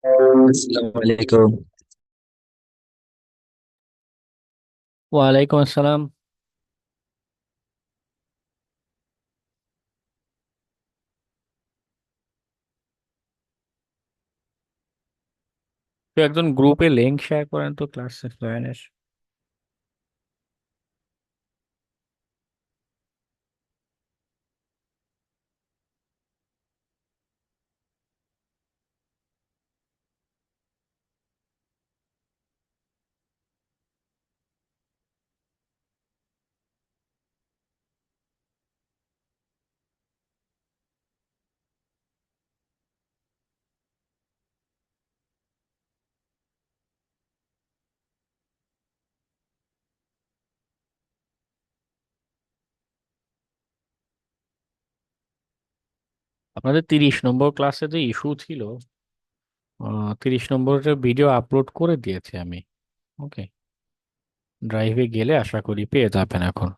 আসসালামু আলাইকুম। ওয়ালাইকুম আসসালাম। তো একজন গ্রুপে লিংক শেয়ার করেন তো ক্লাসে জয়েনের। আপনাদের 30 নম্বর ক্লাসে যে ইস্যু ছিল, 30 নম্বরের ভিডিও আপলোড করে দিয়েছি আমি। ওকে, ড্রাইভে গেলে আশা করি পেয়ে যাবেন এখন।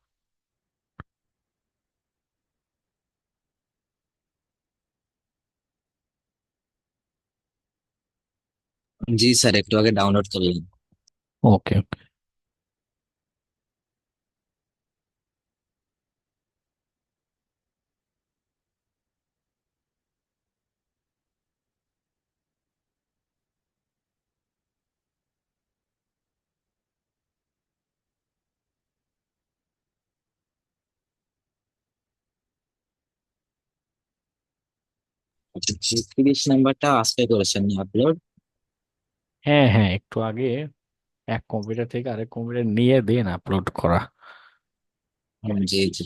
জি স্যার, একটু আগে ডাউনলোড করলাম। ওকে। আচ্ছা, 30 নাম্বারটা আজকে করেছেন আপলোড? হ্যাঁ হ্যাঁ, একটু আগে এক কম্পিউটার থেকে আরেক কম্পিউটার নিয়ে দেন আপলোড করা। জি জি।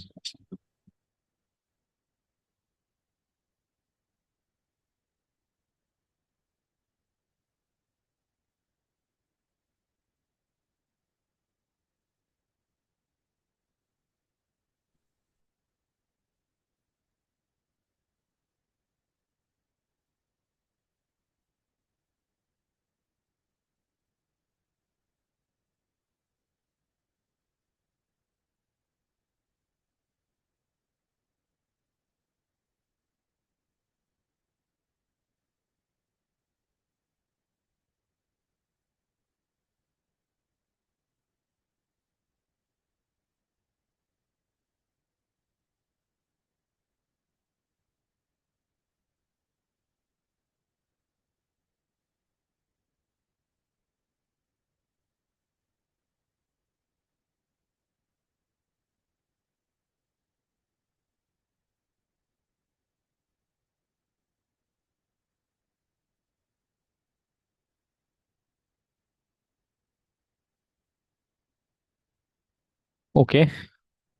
ওকে,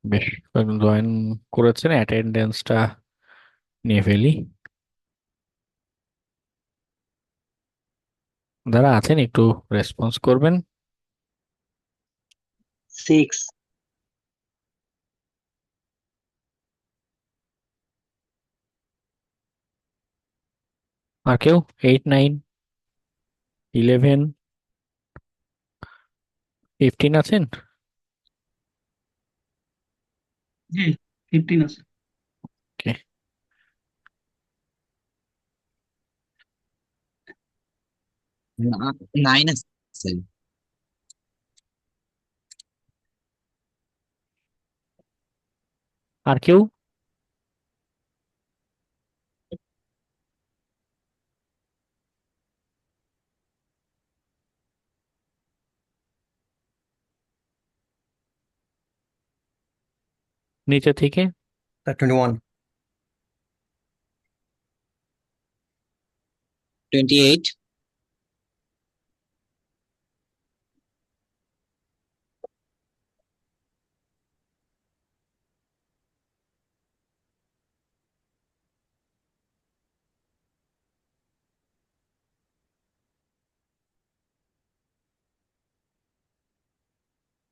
বেশ, জয়েন করেছেন, অ্যাটেন্ডেন্সটা নিয়ে ফেলি। যারা আছেন একটু রেসপন্স করবেন। সিক্স। আর কেউ? 8, 9, 11, 15 আছেন? জি, 15 আছে। ওকে। 9 আছে। আর কেউ? নিচে থেকে? 21. 28।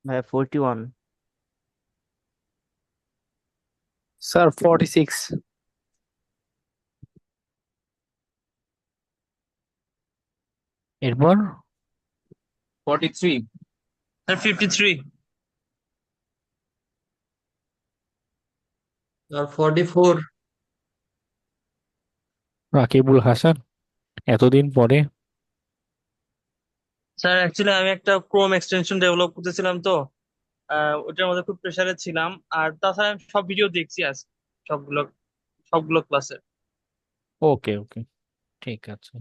41। Sir, 46. এরপর? 43. স্যার 53। Sir, 44. রাকিবুল হাসান, এতদিন পরে। স্যার অ্যাকচুয়ালি আমি একটা ক্রোম এক্সটেনশন ডেভেলপ করতেছিলাম তো ওটার মধ্যে খুব প্রেসারে ছিলাম। আর তাছাড়া আমি সব ভিডিও দেখছি আজ, সবগুলো সবগুলো ক্লাসে। ওকে ওকে, ঠিক আছে।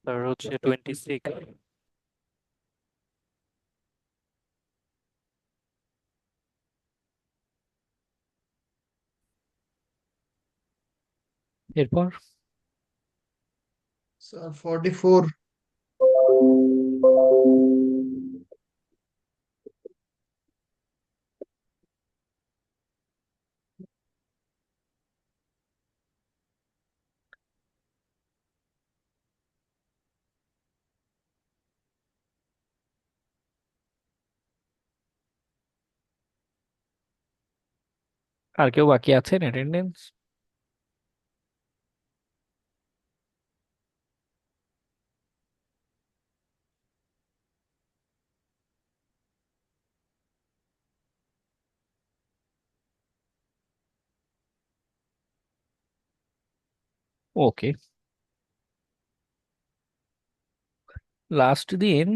স্যার হচ্ছে 26। এরপর Sir, 44. আর কেউ বাকি আছেন অ্যাটেন্ডেন্স? ওকে, লাস্ট দিন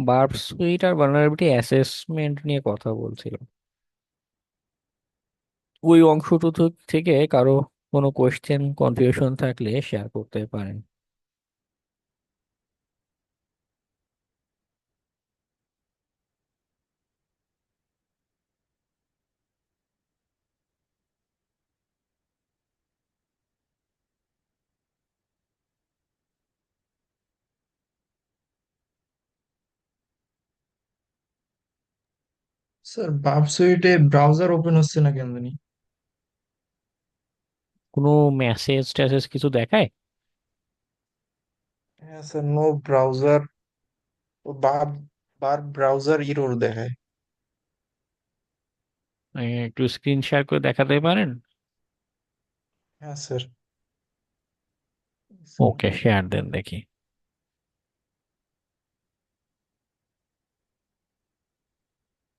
বার্ব সুইট আর ভালনারেবিলিটি অ্যাসেসমেন্ট নিয়ে কথা বলছিলাম। ওই অংশটুকু থেকে কারো কোনো কোয়েশ্চেন কনফিউশন থাকলে শেয়ার করতে পারেন। স্যার বাপ সুইটে ব্রাউজার ওপেন হচ্ছে না কেন জানি। কোনো মেসেজ ট্যাসেজ কিছু দেখায়? হ্যাঁ স্যার, নো ব্রাউজার। ও বাপ বার ব্রাউজার ইরর দেখায়। একটু স্ক্রিন শেয়ার করে দেখাতে পারেন? হ্যাঁ স্যার। ওকে, শেয়ার দেন দেখি।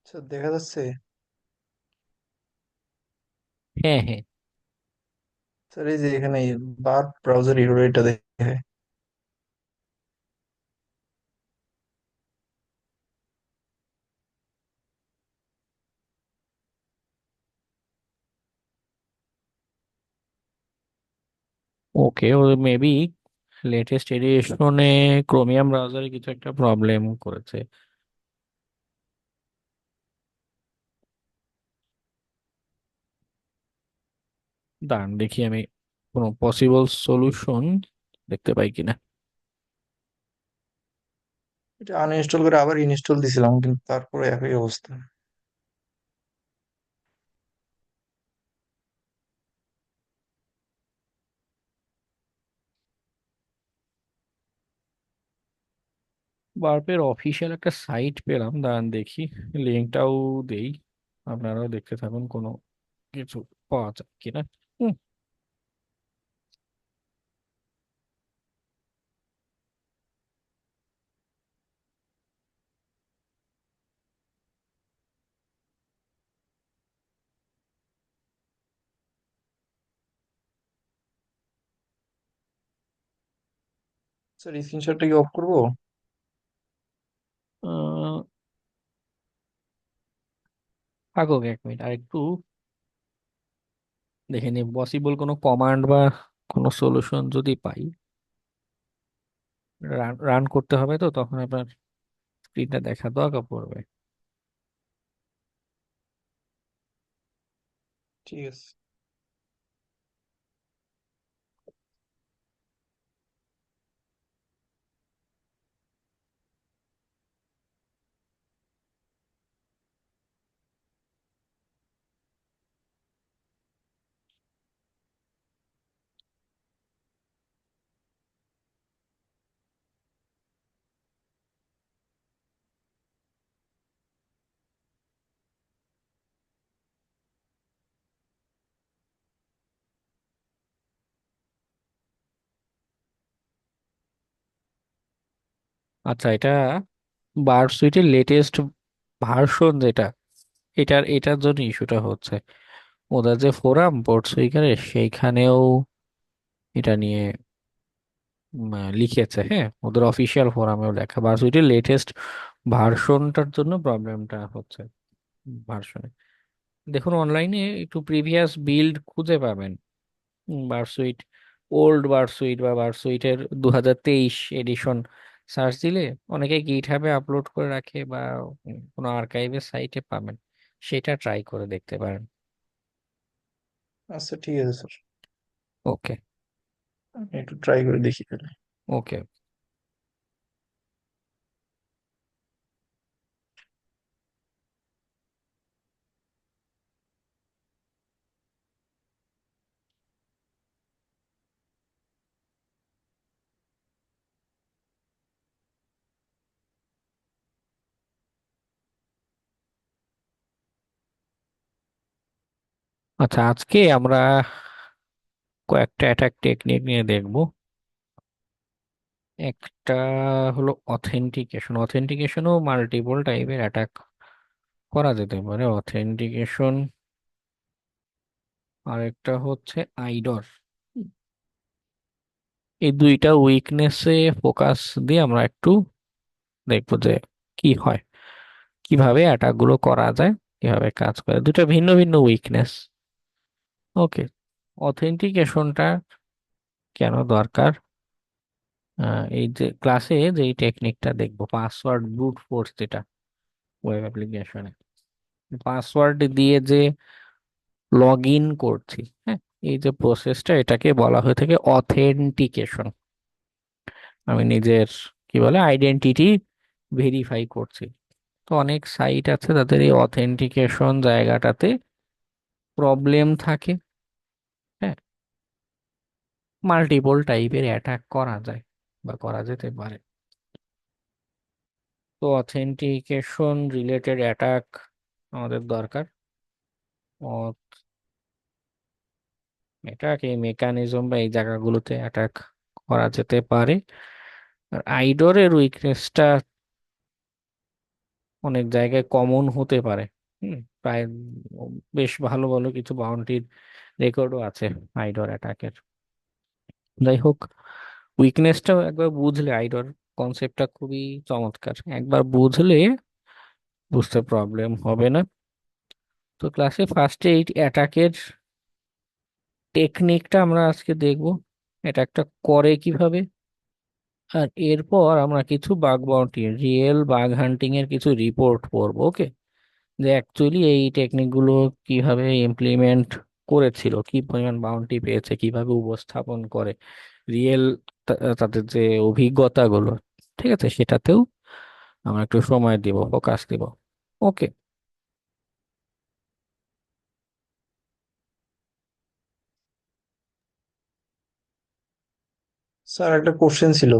স্যার দেখা যাচ্ছে। হ্যাঁ হ্যাঁ। স্যার এই যে এখানে বার ব্রাউজার ইরর এটা দেখায়। ওকে, ও মেবি লেটেস্ট এডিশনে ক্রোমিয়াম ব্রাউজারে কিছু একটা প্রবলেম করেছে। দাঁড়ান দেখি আমি কোনো পসিবল সলিউশন দেখতে পাই কিনা। এটা আনইনস্টল করে আবার ইনস্টল দিছিলাম, কিন্তু তারপরে একই অবস্থা। বার্পের অফিসিয়াল একটা সাইট পেলাম, দাঁড়ান দেখি, লিঙ্কটাও দেই, আপনারাও দেখতে থাকুন কোনো কিছু পাওয়া যায় কিনা। হুম, স্যার স্ক্রিনশটটা কি অফ করবো? আহ, থাকুক 1 মিনিট আর একটু দেখে নি পসিবল কোনো কমান্ড বা কোনো সলিউশন যদি পাই। রান রান করতে হবে তো তখন আপনার স্ক্রিনটা দেখা দরকার পড়বে। ঠিক আছে। আচ্ছা, এটা বার্ড সুইটের লেটেস্ট ভার্সন যেটা, এটার জন্য ইস্যুটা হচ্ছে। ওদের যে ফোরাম বোর্ড সুইকারের সেইখানেও এটা নিয়ে লিখেছে, হ্যাঁ, ওদের অফিসিয়াল ফোরামেও লেখা, ভার্সিটির লেটেস্ট ভার্সনটার জন্য প্রবলেমটা হচ্ছে ভার্সনে। দেখুন অনলাইনে একটু প্রিভিয়াস বিল্ড খুঁজে পাবেন, ভার্সুইট, ওল্ড ভার্সুইট বা ভার্সুইটের 2023 এডিশন সার্চ দিলে অনেকে গিট হাবে আপলোড করে রাখে, বা কোনো আর্কাইভের সাইটে পাবেন, সেটা ট্রাই করে দেখতে পারেন। আচ্ছা ঠিক আছে স্যার, ওকে। আমি একটু ট্রাই করে দেখি তাহলে। ওকে। আচ্ছা, আজকে আমরা কয়েকটা অ্যাটাক টেকনিক নিয়ে দেখব। একটা হলো অথেন্টিকেশন। অথেন্টিকেশনও মাল্টিপল টাইপের অ্যাটাক করা যেতে পারে। অথেন্টিকেশন, আর একটা হচ্ছে আইডর। এই দুইটা উইকনেসে ফোকাস দিয়ে আমরা একটু দেখবো যে কি হয়, কিভাবে অ্যাটাক গুলো করা যায়, কিভাবে কাজ করে। দুটো ভিন্ন ভিন্ন উইকনেস। ওকে। অথেন্টিকেশনটা কেন দরকার? এই যে ক্লাসে যে টেকনিকটা দেখবো, পাসওয়ার্ড ব্রুট ফোর্স, যেটা ওয়েব অ্যাপ্লিকেশনে পাসওয়ার্ড দিয়ে যে লগ ইন করছি, হ্যাঁ, এই যে প্রসেসটা, এটাকে বলা হয়ে থাকে অথেন্টিকেশন। আমি নিজের কি বলে আইডেন্টিটি ভেরিফাই করছি। তো অনেক সাইট আছে তাদের এই অথেন্টিকেশন জায়গাটাতে প্রবলেম থাকে। হ্যাঁ, মাল্টিপল টাইপের অ্যাটাক করা যায় বা করা যেতে পারে। তো অথেন্টিকেশন রিলেটেড অ্যাটাক আমাদের দরকার। অ্যাটাক এই মেকানিজম বা এই জায়গাগুলোতে অ্যাটাক করা যেতে পারে। আর আইডরের উইকনেসটা অনেক জায়গায় কমন হতে পারে। প্রায় বেশ ভালো ভালো কিছু বাউন্টির রেকর্ডও আছে আইডর অ্যাটাকের। যাই হোক, উইকনেসটাও একবার বুঝলে, আইডর কনসেপ্টটা খুবই চমৎকার, একবার বুঝলে বুঝতে প্রবলেম হবে না। তো ক্লাসে ফার্স্টে এই অ্যাটাকের টেকনিকটা আমরা আজকে দেখব, অ্যাটাকটা করে কিভাবে। আর এরপর আমরা কিছু বাগ বাউন্টি, রিয়েল বাগ হান্টিং এর কিছু রিপোর্ট পড়বো। ওকে, যে অ্যাকচুয়ালি এই টেকনিকগুলো কিভাবে ইমপ্লিমেন্ট করেছিল, কি পরিমাণ বাউন্টি পেয়েছে, কিভাবে উপস্থাপন করে রিয়েল, তাদের যে অভিজ্ঞতাগুলো, ঠিক আছে, সেটাতেও আমরা একটু সময় দিব, ফোকাস দিব। ওকে। স্যার একটা কোশ্চেন ছিল।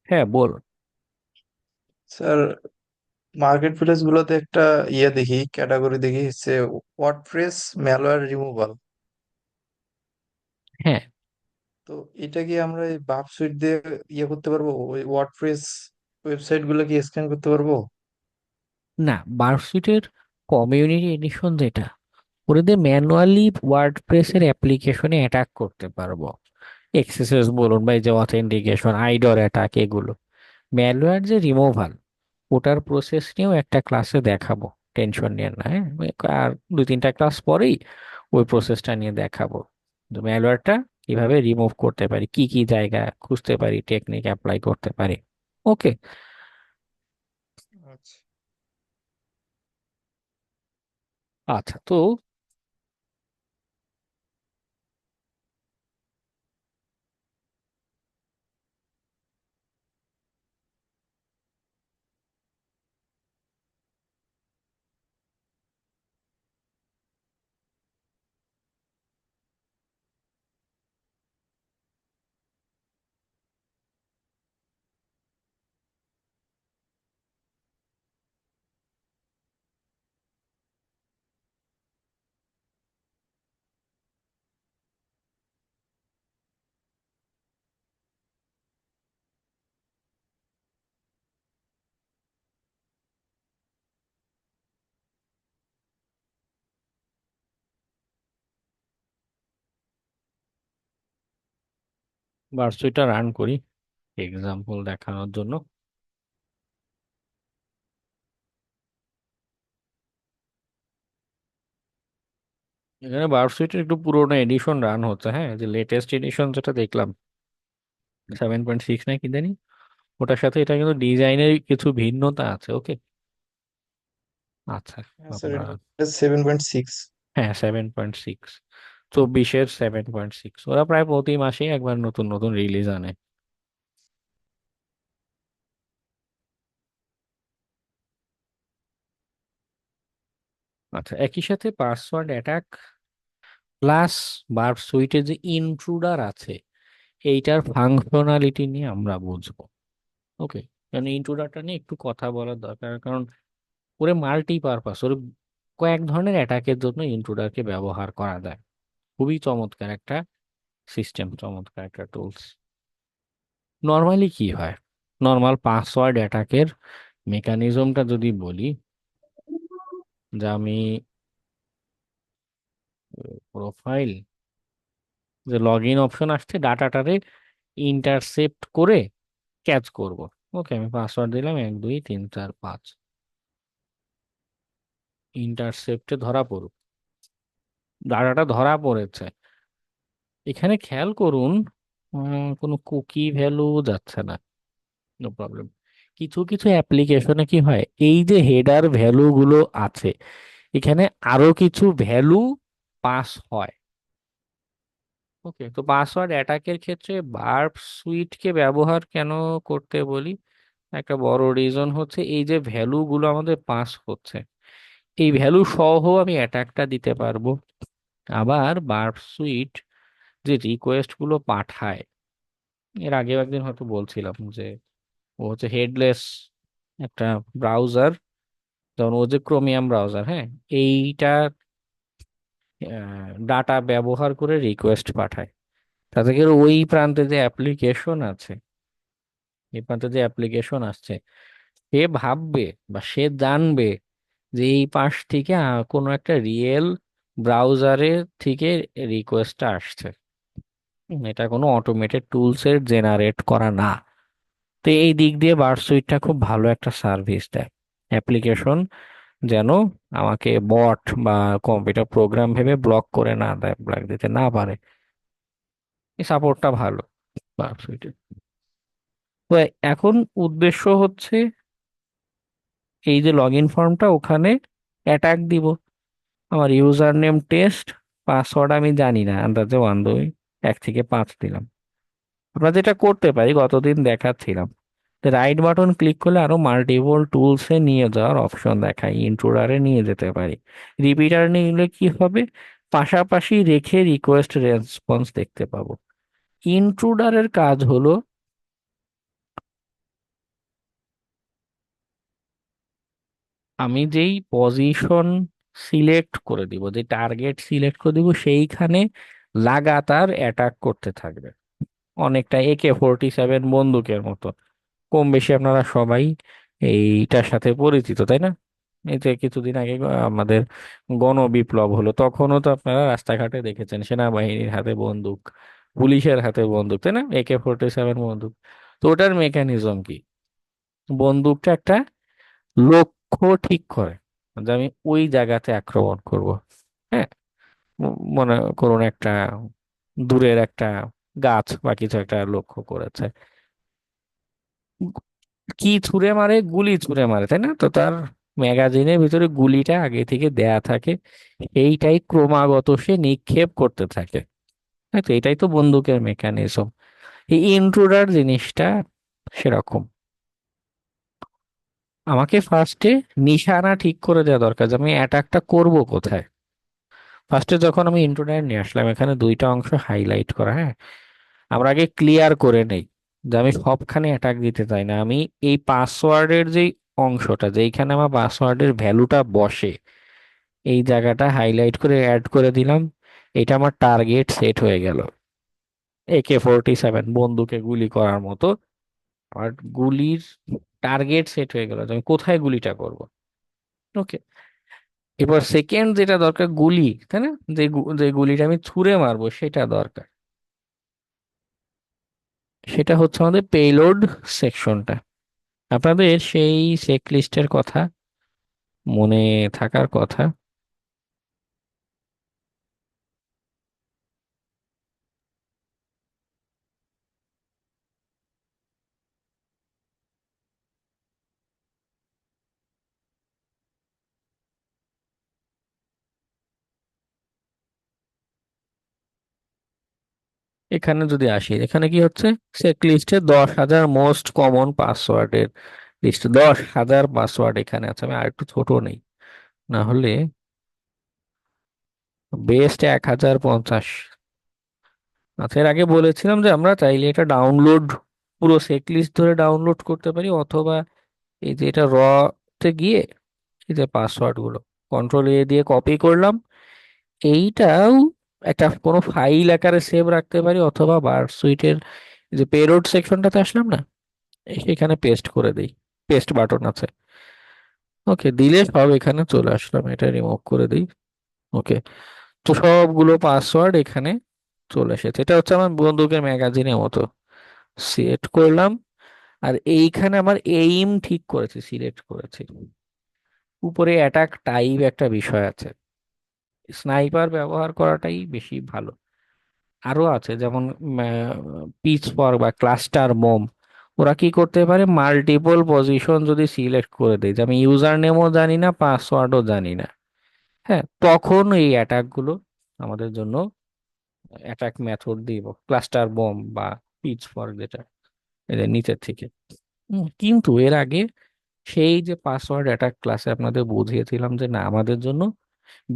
হ্যাঁ, বল। স্যার, মার্কেট প্লেস গুলোতে একটা দেখি, ক্যাটাগরি দেখি, হচ্ছে ওয়ার্ডপ্রেস ম্যালওয়্যার রিমুভাল। হ্যাঁ, তো এটা কি আমরা এই বাপ সুইট দিয়ে করতে পারবো? ওই ওয়ার্ডপ্রেস ওয়েবসাইট গুলো কি স্ক্যান করতে পারবো? না, ভার্সিটির কমিউনিটি এডিশন যেটা, ওটা দিয়ে ম্যানুয়ালি ওয়ার্ড প্রেসের অ্যাপ্লিকেশনে অ্যাটাক করতে পারবো। এক্সেসেস বলুন বা এই যে অথেন্টিকেশন, আইডর অ্যাটাক, এগুলো। ম্যালওয়্যার যে রিমুভাল, ওটার প্রসেস নিয়েও একটা ক্লাসে দেখাবো, টেনশন নিয়ে না, হ্যাঁ। আর দুই তিনটা ক্লাস পরেই ওই প্রসেসটা নিয়ে দেখাবো, ম্যালওয়্যারটা কিভাবে রিমুভ করতে পারি, কি কি জায়গা খুঁজতে পারি, টেকনিক অ্যাপ্লাই করতে পারি। ওকে। আচ্ছা আচ্ছা, তো ভার্সিটিটা রান করি। এক্সাম্পল দেখানোর জন্য। এখানে বায়োপসিটের একটু পুরোনো এডিশন রান হচ্ছে, হ্যাঁ, যে লেটেস্ট এডিশন যেটা দেখলাম 7.6 না কি জানি, ওটার সাথে এটা কিন্তু ডিজাইনের কিছু ভিন্নতা আছে। ওকে, আচ্ছা, হ্যাঁ স্যার, আমরা, এটা 7.6। হ্যাঁ 7.6, 24-এর 7.6, ওরা প্রায় প্রতি মাসেই একবার নতুন নতুন রিলিজ আনে। আচ্ছা, একই সাথে পাসওয়ার্ড অ্যাটাক প্লাস বার্ব সুইটে যে ইন্ট্রুডার আছে এইটার ফাংশনালিটি নিয়ে আমরা বুঝবো। ওকে, কারণ ইন্ট্রুডারটা নিয়ে একটু কথা বলার দরকার, কারণ ওরে মাল্টি পারপাস, ওর কয়েক ধরনের অ্যাটাকের জন্য ইন্ট্রুডারকে ব্যবহার করা যায়। খুবই চমৎকার একটা সিস্টেম, চমৎকার একটা টুলস। নর্মালি কি হয়, নর্মাল পাসওয়ার্ড অ্যাটাকের মেকানিজমটা যদি বলি, যে আমি প্রোফাইল, যে লগ ইন অপশন আসছে, ডাটাটারে ইন্টারসেপ্ট করে ক্যাচ করব। ওকে, আমি পাসওয়ার্ড দিলাম 1 2 3 4 5, ইন্টারসেপ্টে ধরা পড়ুক, ডাটাটা ধরা পড়েছে। এখানে খেয়াল করুন, কোনো কুকি ভ্যালু যাচ্ছে না, নো প্রবলেম। কিছু কিছু অ্যাপ্লিকেশনে কি হয়, এই যে হেডার ভ্যালু গুলো আছে, এখানে আরো কিছু ভ্যালু পাস হয়। ওকে, তো পাসওয়ার্ড অ্যাটাকের ক্ষেত্রে বার্ব সুইটকে ব্যবহার কেন করতে বলি, একটা বড় রিজন হচ্ছে এই যে ভ্যালু গুলো আমাদের পাস হচ্ছে, এই ভ্যালু সহ আমি অ্যাটাকটা দিতে পারবো। আবার বার্ব সুইট যে রিকোয়েস্ট গুলো পাঠায়, এর আগেও একদিন হয়তো বলছিলাম যে ও হচ্ছে হেডলেস একটা ব্রাউজার, যেমন ও যে ক্রোমিয়াম ব্রাউজার, হ্যাঁ, এইটা ডাটা ব্যবহার করে রিকোয়েস্ট পাঠায়। তাতে করে ওই প্রান্তে যে অ্যাপ্লিকেশন আছে, এই প্রান্তে যে অ্যাপ্লিকেশন আসছে, সে ভাববে বা সে জানবে যে এই পাশ থেকে কোনো একটা রিয়েল ব্রাউজারে থেকে রিকোয়েস্টটা আসছে। এটা কোনো অটোমেটেড টুলস এর জেনারেট করা না। তো এই দিক দিয়ে বার্ডসুইটটা খুব ভালো একটা সার্ভিস দেয়। অ্যাপ্লিকেশন যেন আমাকে বট বা কম্পিউটার প্রোগ্রাম ভেবে ব্লক করে না দেয়, ব্লক দিতে না পারে, এই সাপোর্টটা ভালো বার্ডসুইটের। তো এখন উদ্দেশ্য হচ্ছে এই যে লগ ইন ফর্মটা, ওখানে অ্যাটাক দিব। আমার ইউজার নেম টেস্ট, পাসওয়ার্ড আমি জানি না, আন্দাজে 1 2 1 থেকে 5 দিলাম। আমরা যেটা করতে পারি, গতদিন দেখাচ্ছিলাম, রাইট বাটন ক্লিক করলে আরো মাল্টিপল টুলসে নিয়ে যাওয়ার অপশন দেখায়, ইন্ট্রুডারে নিয়ে যেতে পারি। রিপিটার নিলে কি হবে, পাশাপাশি রেখে রিকোয়েস্ট রেসপন্স দেখতে পাবো। ইন্ট্রুডারের কাজ হলো আমি যেই পজিশন সিলেক্ট করে দিব, যে টার্গেট সিলেক্ট করে দিব, সেইখানে লাগাতার অ্যাটাক করতে থাকবে, অনেকটা AK-47 বন্দুকের মতো। কম বেশি আপনারা সবাই এইটার সাথে পরিচিত, তাই না? এই যে কিছুদিন আগে আমাদের গণবিপ্লব হলো, তখনও তো আপনারা রাস্তাঘাটে দেখেছেন সেনাবাহিনীর হাতে বন্দুক, পুলিশের হাতে বন্দুক, তাই না, AK-47 বন্দুক। তো ওটার মেকানিজম কি, বন্দুকটা একটা লক্ষ্য ঠিক করে যে আমি ওই জায়গাতে আক্রমণ করব। হ্যাঁ, মনে করুন একটা দূরের একটা গাছ বা কিছু একটা লক্ষ্য করেছে, কি ছুঁড়ে মারে, গুলি ছুঁড়ে মারে, তাই না? তো তার ম্যাগাজিনের ভিতরে গুলিটা আগে থেকে দেয়া থাকে, এইটাই ক্রমাগত সে নিক্ষেপ করতে থাকে। তাই তো, এটাই তো বন্দুকের মেকানিজম। এই ইন্ট্রুডার জিনিসটা সেরকম। আমাকে ফার্স্টে নিশানা ঠিক করে দেওয়া দরকার, যে আমি অ্যাটাকটা করব কোথায়। ফার্স্টে যখন আমি ইন্ট্রোডাক্ট নিয়ে আসলাম, এখানে দুইটা অংশ হাইলাইট করা, হ্যাঁ, আমরা আগে ক্লিয়ার করে নেই যে আমি সবখানে অ্যাটাক দিতে চাই না। আমি এই পাসওয়ার্ডের যে অংশটা, যেইখানে আমার পাসওয়ার্ডের ভ্যালুটা বসে, এই জায়গাটা হাইলাইট করে অ্যাড করে দিলাম। এটা আমার টার্গেট সেট হয়ে গেল, AK-47 বন্দুকে গুলি করার মতো আমার গুলির টার্গেট সেট হয়ে গেল, যে আমি কোথায় গুলিটা করব। ওকে, এবার সেকেন্ড যেটা দরকার, গুলি, তাই না, যে যে গুলিটা আমি ছুঁড়ে মারবো সেটা দরকার। সেটা হচ্ছে আমাদের পেলোড সেকশনটা। আপনাদের সেই চেক লিস্টের কথা মনে থাকার কথা। এখানে যদি আসি, এখানে কি হচ্ছে, চেক লিস্টে 10,000 মোস্ট কমন পাসওয়ার্ডের লিস্ট, 10,000 পাসওয়ার্ড এখানে আছে। আমি আর একটু ছোট নেই, না হলে বেস্ট 1,050। আচ্ছা, এর আগে বলেছিলাম যে আমরা চাইলে এটা ডাউনলোড, পুরো চেক লিস্ট ধরে ডাউনলোড করতে পারি, অথবা এই যে এটা তে গিয়ে এই যে পাসওয়ার্ড গুলো কন্ট্রোল দিয়ে কপি করলাম, এইটাও একটা কোনো ফাইল আকারে সেভ রাখতে পারি, অথবা বার সুইটের যে পেরোড সেকশনটাতে আসলাম না, সেখানে পেস্ট করে দিই, পেস্ট বাটন আছে। ওকে, দিলে সব এখানে চলে আসলাম, এটা রিমুভ করে দিই। ওকে, তো সবগুলো পাসওয়ার্ড এখানে চলে এসেছে। এটা হচ্ছে আমার বন্দুকের ম্যাগাজিনের মতো, সিলেক্ট করলাম। আর এইখানে আমার এইম ঠিক করেছি, সিলেক্ট করেছি। উপরে অ্যাটাক টাইপ একটা বিষয় আছে, স্নাইপার ব্যবহার করাটাই বেশি ভালো। আরো আছে যেমন পিচ ফর বা ক্লাস্টার বোম, ওরা কি করতে পারে, মাল্টিপল পজিশন যদি সিলেক্ট করে দেয়, যে আমি ইউজার নেমও জানি না, পাসওয়ার্ডও জানি না, হ্যাঁ, তখন এই অ্যাটাক গুলো আমাদের জন্য অ্যাটাক মেথড দিব, ক্লাস্টার বোম বা পিচ ফর, যেটা এদের নিচের থেকে। কিন্তু এর আগে সেই যে পাসওয়ার্ড অ্যাটাক ক্লাসে আপনাদের বুঝিয়েছিলাম যে না, আমাদের জন্য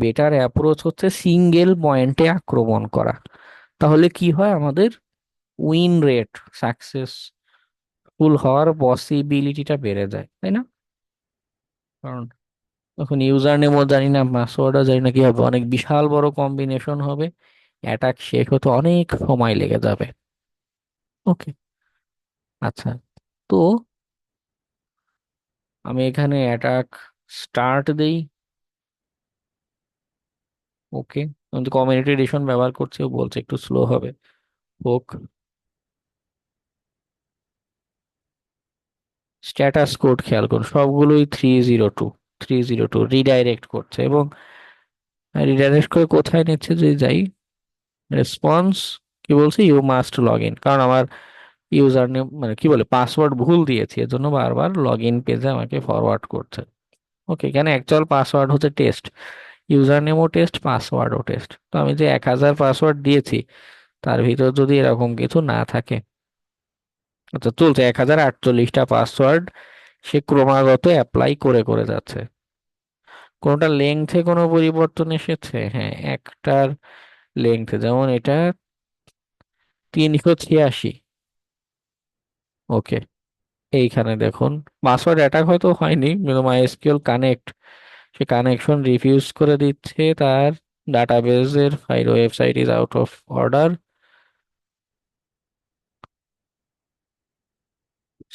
বেটার অ্যাপ্রোচ হচ্ছে সিঙ্গেল পয়েন্টে আক্রমণ করা। তাহলে কি হয়, আমাদের উইন রেট, সাকসেসফুল হওয়ার পসিবিলিটিটা বেড়ে যায়, তাই না? কারণ তখন ইউজার নেমও জানি না, পাসওয়ার্ডও জানি না, কি হবে, অনেক বিশাল বড় কম্বিনেশন হবে, অ্যাটাক শেষ হতে অনেক সময় লেগে যাবে। ওকে, আচ্ছা, তো আমি এখানে অ্যাটাক স্টার্ট দেই। ওকে, আমি কমিউনিটি এডিশন ব্যবহার করছি, ও বলছে একটু স্লো হবে, হোক। স্ট্যাটাস কোড খেয়াল করুন, সবগুলোই 302, 302 রিডাইরেক্ট করছে, এবং রিডাইরেক্ট করে কোথায় নিচ্ছে, যে যাই রেসপন্স, কি বলছে, ইউ মাস্ট লগ ইন, কারণ আমার ইউজার নেম মানে কি বলে পাসওয়ার্ড ভুল দিয়েছি, এর জন্য বারবার লগ ইন পেজে আমাকে ফরওয়ার্ড করছে। ওকে, এখানে অ্যাকচুয়াল পাসওয়ার্ড হচ্ছে টেস্ট, ইউজার নেমও টেস্ট, পাসওয়ার্ডও টেস্ট। তো আমি যে 1,000 পাসওয়ার্ড দিয়েছি, তার ভিতর যদি এরকম কিছু না থাকে, আচ্ছা চলছে 1,048টা পাসওয়ার্ড সে ক্রমাগত অ্যাপ্লাই করে করে যাচ্ছে। কোনোটা লেংথে কোনো পরিবর্তন এসেছে? হ্যাঁ, একটার লেংথে, যেমন এটা 386। ওকে, এইখানে দেখুন পাসওয়ার্ড অ্যাটাক হয়তো হয়নি, কিন্তু মাইএসকিউএল কানেক্ট, সে কানেকশন রিফিউজ করে দিচ্ছে, তার ডাটাবেজের file website is out of order,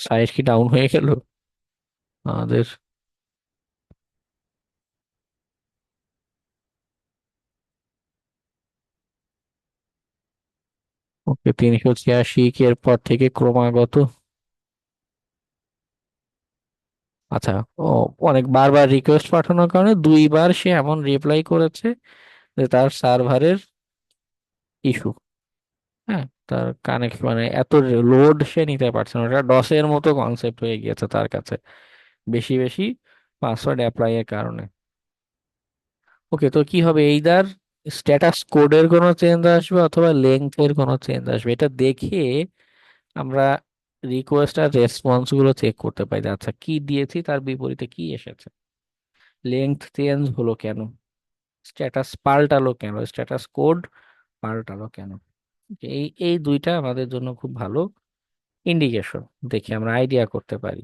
site কি ডাউন হয়ে গেল আমাদের? ওকে, 386 এর পর থেকে ক্রমাগত, আচ্ছা, ও অনেক বারবার রিকোয়েস্ট পাঠানোর কারণে 2বার সে এমন রিপ্লাই করেছে যে তার সার্ভারের ইস্যু, হ্যাঁ, তার কানেক্ট মানে এত লোড সে নিতে পারছে না, ওটা ডসের মতো কনসেপ্ট হয়ে গিয়েছে তার কাছে, বেশি বেশি পাসওয়ার্ড অ্যাপ্লাই এর কারণে। ওকে, তো কি হবে, এইদার স্ট্যাটাস কোডের কোনো চেঞ্জ আসবে, অথবা লেংথের কোনো চেঞ্জ আসবে, এটা দেখে আমরা রিকোয়েস্ট আর রেসপন্স গুলো চেক করতে পারি যে আচ্ছা কি দিয়েছি তার বিপরীতে কি এসেছে, লেংথ চেঞ্জ হলো কেন, স্ট্যাটাস পাল্টালো কেন, স্ট্যাটাস কোড পাল্টালো কেন। এই এই দুইটা আমাদের জন্য খুব ভালো ইন্ডিকেশন, দেখে আমরা আইডিয়া করতে পারি।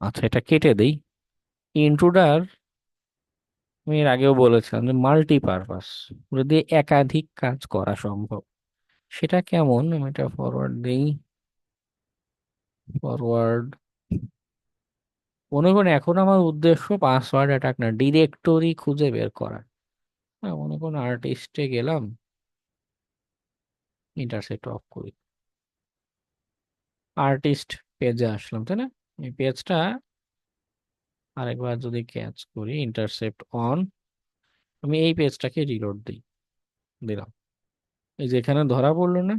আচ্ছা, এটা কেটে দেই। ইন্ট্রুডার আমি এর আগেও বলেছিলাম যে মাল্টিপারপাস, যদি একাধিক কাজ করা সম্ভব, সেটা কেমন, আমি এটা ফরওয়ার্ড দিই, ফরওয়ার্ড মনে করুন এখন আমার উদ্দেশ্য পাসওয়ার্ড অ্যাটাক না, ডিরেক্টরি খুঁজে বের করা। হ্যাঁ, মনে করুন আর্টিস্টে গেলাম, ইন্টারসেক্ট অফ করি, আর্টিস্ট পেজে আসলাম, তাই না? এই পেজটা আরেকবার যদি ক্যাচ করি, ইন্টারসেপ্ট অন, আমি এই পেজটাকে রিলোড দিলাম, এই যে এখানে ধরা পড়লো না?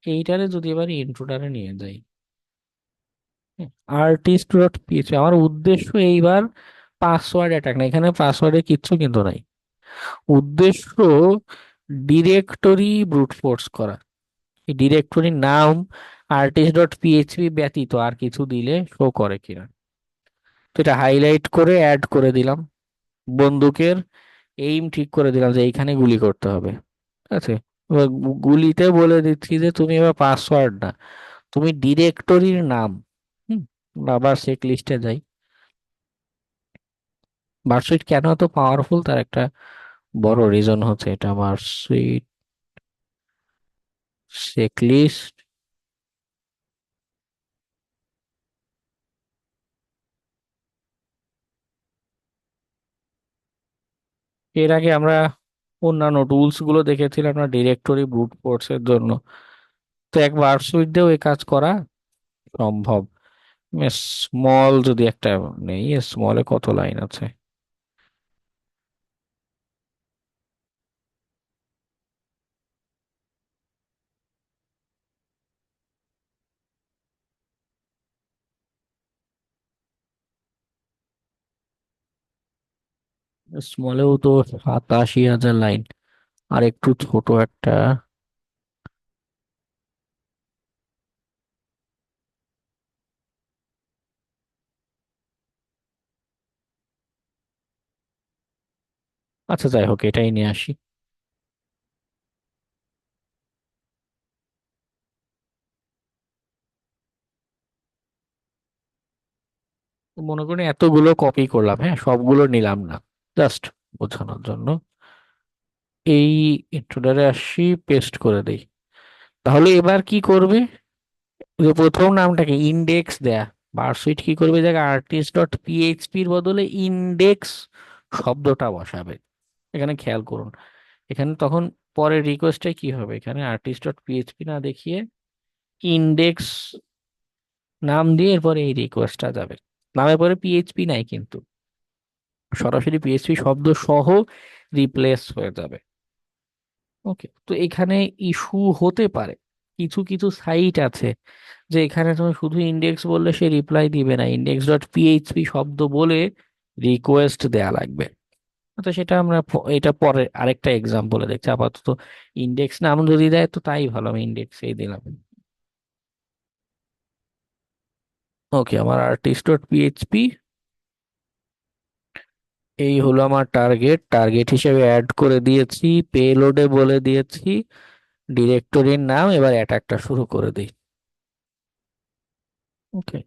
এইটারে যদি এবার ইন্ট্রোডারে নিয়ে যাই, আর্টিস্ট ডট পিএইচপি, আমার উদ্দেশ্য এইবার পাসওয়ার্ড অ্যাটাক না, এখানে পাসওয়ার্ডে কিচ্ছু কিন্তু নাই, উদ্দেশ্য ডিরেক্টরি ব্রুট ফোর্স করা। এই ডিরেক্টরির নাম আর্টিস্ট ডট পিএইচপি ব্যতীত আর কিছু দিলে শো করে কিনা। তো এটা হাইলাইট করে অ্যাড করে দিলাম, বন্দুকের এইম ঠিক করে দিলাম যে এইখানে গুলি করতে হবে, ঠিক আছে? এবার গুলিতে বলে দিচ্ছি যে তুমি এবার পাসওয়ার্ড না, তুমি ডিরেক্টরির নাম। হুম, আবার চেক লিস্টে যাই। মার্কশিট কেন এত পাওয়ারফুল, তার একটা বড় রিজন হচ্ছে এটা, মার্কশিট চেক লিস্ট। এর আগে আমরা অন্যান্য টুলস গুলো দেখেছিলাম না ডিরেক্টরি ব্রুট ফোর্স এর জন্য, তো এক মার্কশিট দিয়েও এই কাজ করা সম্ভব। স্মল যদি একটা নেই, স্মলে কত লাইন আছে? স্মলেও তো 87,000 লাইন, আর একটু ছোট একটা। আচ্ছা যাই হোক, এটাই নিয়ে আসি। তো মনে করি এতগুলো কপি করলাম, হ্যাঁ, সবগুলো নিলাম না, জাস্ট বোঝানোর জন্য এই ইন্ট্রোডারে আসি, পেস্ট করে দেই। তাহলে এবার কি করবে, যে প্রথম নামটাকে ইন্ডেক্স দেয়া, ভার্সিট কি করবে, জায়গায় আর্টিস্ট ডট পিএইচপির বদলে ইন্ডেক্স শব্দটা বসাবে। এখানে খেয়াল করুন, এখানে তখন পরের রিকোয়েস্টে কি হবে, এখানে আর্টিস্ট ডট পিএইচপি না দেখিয়ে ইন্ডেক্স নাম দিয়ে এরপরে এই রিকোয়েস্টটা যাবে। নামের পরে পিএইচপি নাই কিন্তু, সরাসরি পিএইচপি শব্দ সহ রিপ্লেস হয়ে যাবে। ওকে, তো এখানে ইস্যু হতে পারে, কিছু কিছু সাইট আছে যে এখানে তুমি শুধু ইন্ডেক্স বললে সে রিপ্লাই দিবে না, ইন্ডেক্স ডট পিএইচপি শব্দ বলে রিকোয়েস্ট দেয়া লাগবে। তো সেটা আমরা এটা পরে আরেকটা এক্সাম্পলে দেখছি, আপাতত ইন্ডেক্স নাম যদি দেয় তো তাই ভালো, আমি ইন্ডেক্সেই দিলাম। ওকে, আমার আর্টিস্ট ডট পিএইচপি এই হলো আমার টার্গেট, টার্গেট হিসেবে অ্যাড করে দিয়েছি, পেলোডে বলে দিয়েছি ডিরেক্টরির নাম, এবার অ্যাটাকটা শুরু করে দিই। ওকে,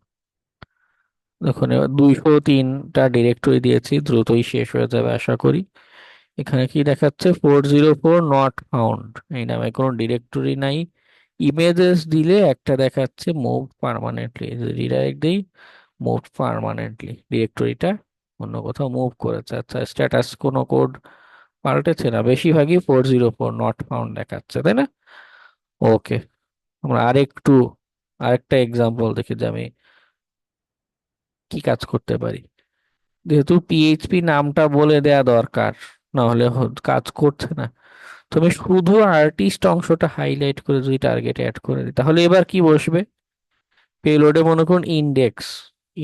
দেখুন এবার 203টা ডিরেক্টরি দিয়েছি, দ্রুতই শেষ হয়ে যাবে আশা করি। এখানে কি দেখাচ্ছে, 404 নট ফাউন্ড, এই নামে কোনো ডিরেক্টরি নাই। ইমেজেস দিলে একটা দেখাচ্ছে মুভ পার্মানেন্টলি, রিডাইরেক্ট দিই, মুভ পার্মানেন্টলি, ডিরেক্টরিটা অন্য কোথাও মুভ করেছে। আচ্ছা, স্ট্যাটাস কোনো কোড পাল্টেছে না, বেশিরভাগই 404 নট ফাউন্ড দেখাচ্ছে, তাই না? ওকে, আমরা আরেকটা এক্সাম্পল দেখি যে আমি কি কাজ করতে পারি। যেহেতু পিএইচপি নামটা বলে দেয়া দরকার, না হলে কাজ করছে না। তুমি শুধু আর্টিস্ট অংশটা হাইলাইট করে যদি টার্গেটে অ্যাড করে দিই, তাহলে এবার কি বসবে, পেলোডে মনে করুন ইন্ডেক্স,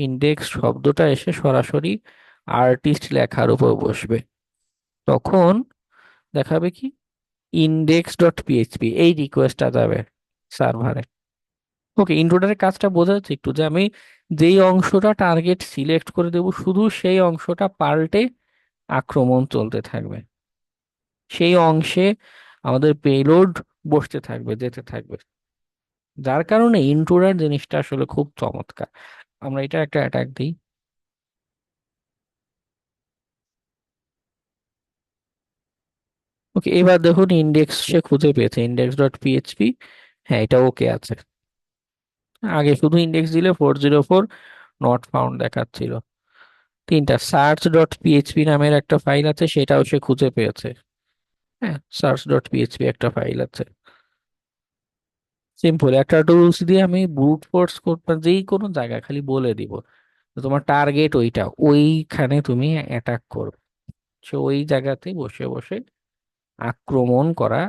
ইন্ডেক্স শব্দটা এসে সরাসরি আর্টিস্ট লেখার উপর বসবে। তখন দেখাবে কি, ইন্ডেক্স ডট পিএইচপি, এই রিকোয়েস্টটা যাবে সার্ভারে। ওকে, ইন্ট্রোডারের কাজটা বোঝা যাচ্ছে একটু, যে আমি যেই অংশটা টার্গেট সিলেক্ট করে দেব শুধু সেই অংশটা পাল্টে আক্রমণ চলতে থাকবে, সেই অংশে আমাদের পেলোড বসতে থাকবে, যেতে থাকবে। যার কারণে ইন্ট্রোডার জিনিসটা আসলে খুব চমৎকার। আমরা এটা একটা অ্যাটাক দিই। ওকে, এবার দেখুন ইন্ডেক্স সে খুঁজে পেয়েছে, ইন্ডেক্স ডট পিএইচপি, হ্যাঁ এটা ওকে আছে। আগে শুধু ইন্ডেক্স দিলে 404 নট ফাউন্ড দেখাচ্ছিল। তিনটা সার্চ ডট পিএইচপি নামের একটা ফাইল আছে, সেটাও সে খুঁজে পেয়েছে। হ্যাঁ, সার্চ ডট পিএইচপি একটা ফাইল আছে। সিম্পল একটা টুলস দিয়ে আমি ব্রুট ফোর্স করতে, যেই কোনো জায়গা খালি বলে দিব তো তোমার টার্গেট ওইটা, ওইখানে তুমি অ্যাটাক করবে। সে ওই জায়গাতে বসে বসে আক্রমণ করা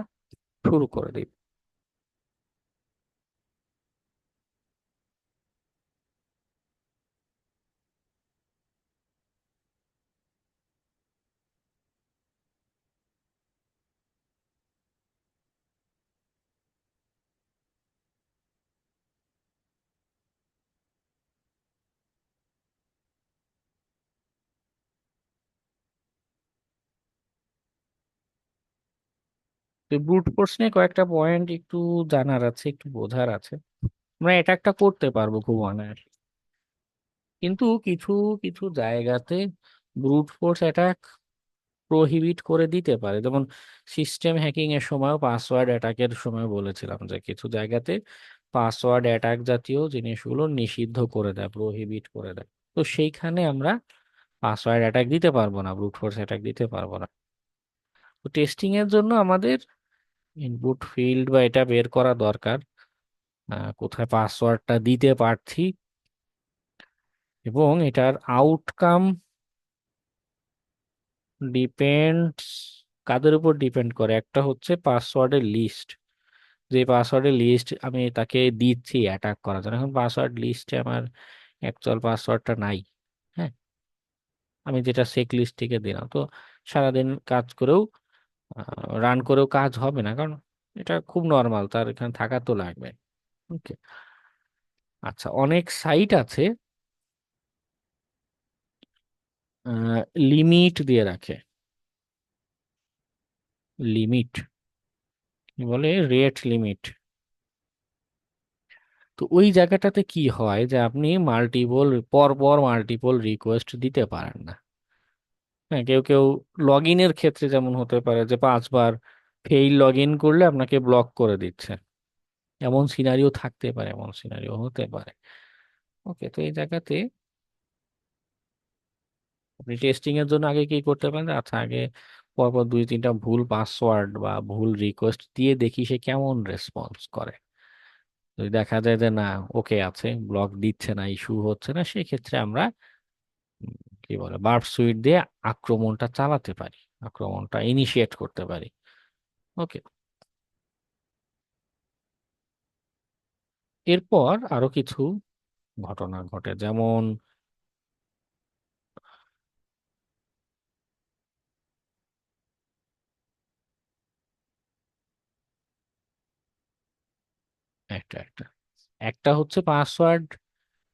শুরু করে দিবে। তো ব্রুট ফোর্স নিয়ে কয়েকটা পয়েন্ট একটু জানার আছে, একটু বোঝার আছে। আমরা এটা একটা করতে পারবো খুব অনায়াসে, কিন্তু কিছু কিছু জায়গাতে ব্রুট ফোর্স অ্যাটাক প্রহিবিট করে দিতে পারে। যেমন সিস্টেম হ্যাকিং এর সময়, পাসওয়ার্ড অ্যাটাকের সময় বলেছিলাম যে কিছু জায়গাতে পাসওয়ার্ড অ্যাটাক জাতীয় জিনিসগুলো নিষিদ্ধ করে দেয়, প্রহিবিট করে দেয়। তো সেইখানে আমরা পাসওয়ার্ড অ্যাটাক দিতে পারবো না, ব্রুট ফোর্স অ্যাটাক দিতে পারবো না। তো টেস্টিং এর জন্য আমাদের ইনপুট ফিল্ড বা এটা বের করা দরকার, কোথায় পাসওয়ার্ডটা দিতে পারছি, এবং এটার আউটকাম ডিপেন্ডস কাদের উপর ডিপেন্ড করে। একটা হচ্ছে পাসওয়ার্ডের লিস্ট, যে পাসওয়ার্ডের লিস্ট আমি তাকে দিচ্ছি অ্যাটাক করার জন্য। এখন পাসওয়ার্ড লিস্টে আমার অ্যাকচুয়াল পাসওয়ার্ডটা নাই। হ্যাঁ, আমি যেটা চেক লিস্ট থেকে দিলাম, তো সারাদিন কাজ করেও, রান করেও কাজ হবে না, কারণ এটা খুব নর্মাল, তার এখানে থাকা তো লাগবে। ওকে, আচ্ছা, অনেক সাইট আছে লিমিট দিয়ে রাখে, লিমিট বলে রেট লিমিট। তো ওই জায়গাটাতে কি হয় যে আপনি পর মাল্টিপল রিকোয়েস্ট দিতে পারেন না। হ্যাঁ, কেউ কেউ লগ ইনের ক্ষেত্রে যেমন হতে পারে যে 5 বার ফেইল লগ ইন করলে আপনাকে ব্লক করে দিচ্ছে, এমন সিনারিও থাকতে পারে, এমন সিনারিও হতে পারে। ওকে, তো এই জায়গাতে আপনি টেস্টিং এর জন্য আগে কি করতে পারেন, আচ্ছা আগে পরপর 2-3টা ভুল পাসওয়ার্ড বা ভুল রিকোয়েস্ট দিয়ে দেখি সে কেমন রেসপন্স করে। যদি দেখা যায় যে না, ওকে আছে, ব্লক দিচ্ছে না, ইস্যু হচ্ছে না, সেক্ষেত্রে আমরা উম, কি বলে বার্ব সুইট দিয়ে আক্রমণটা চালাতে পারি, আক্রমণটা ইনিশিয়েট করতে পারি। ওকে, এরপর আরো কিছু ঘটনা ঘটে, যেমন একটা একটা একটা হচ্ছে পাসওয়ার্ড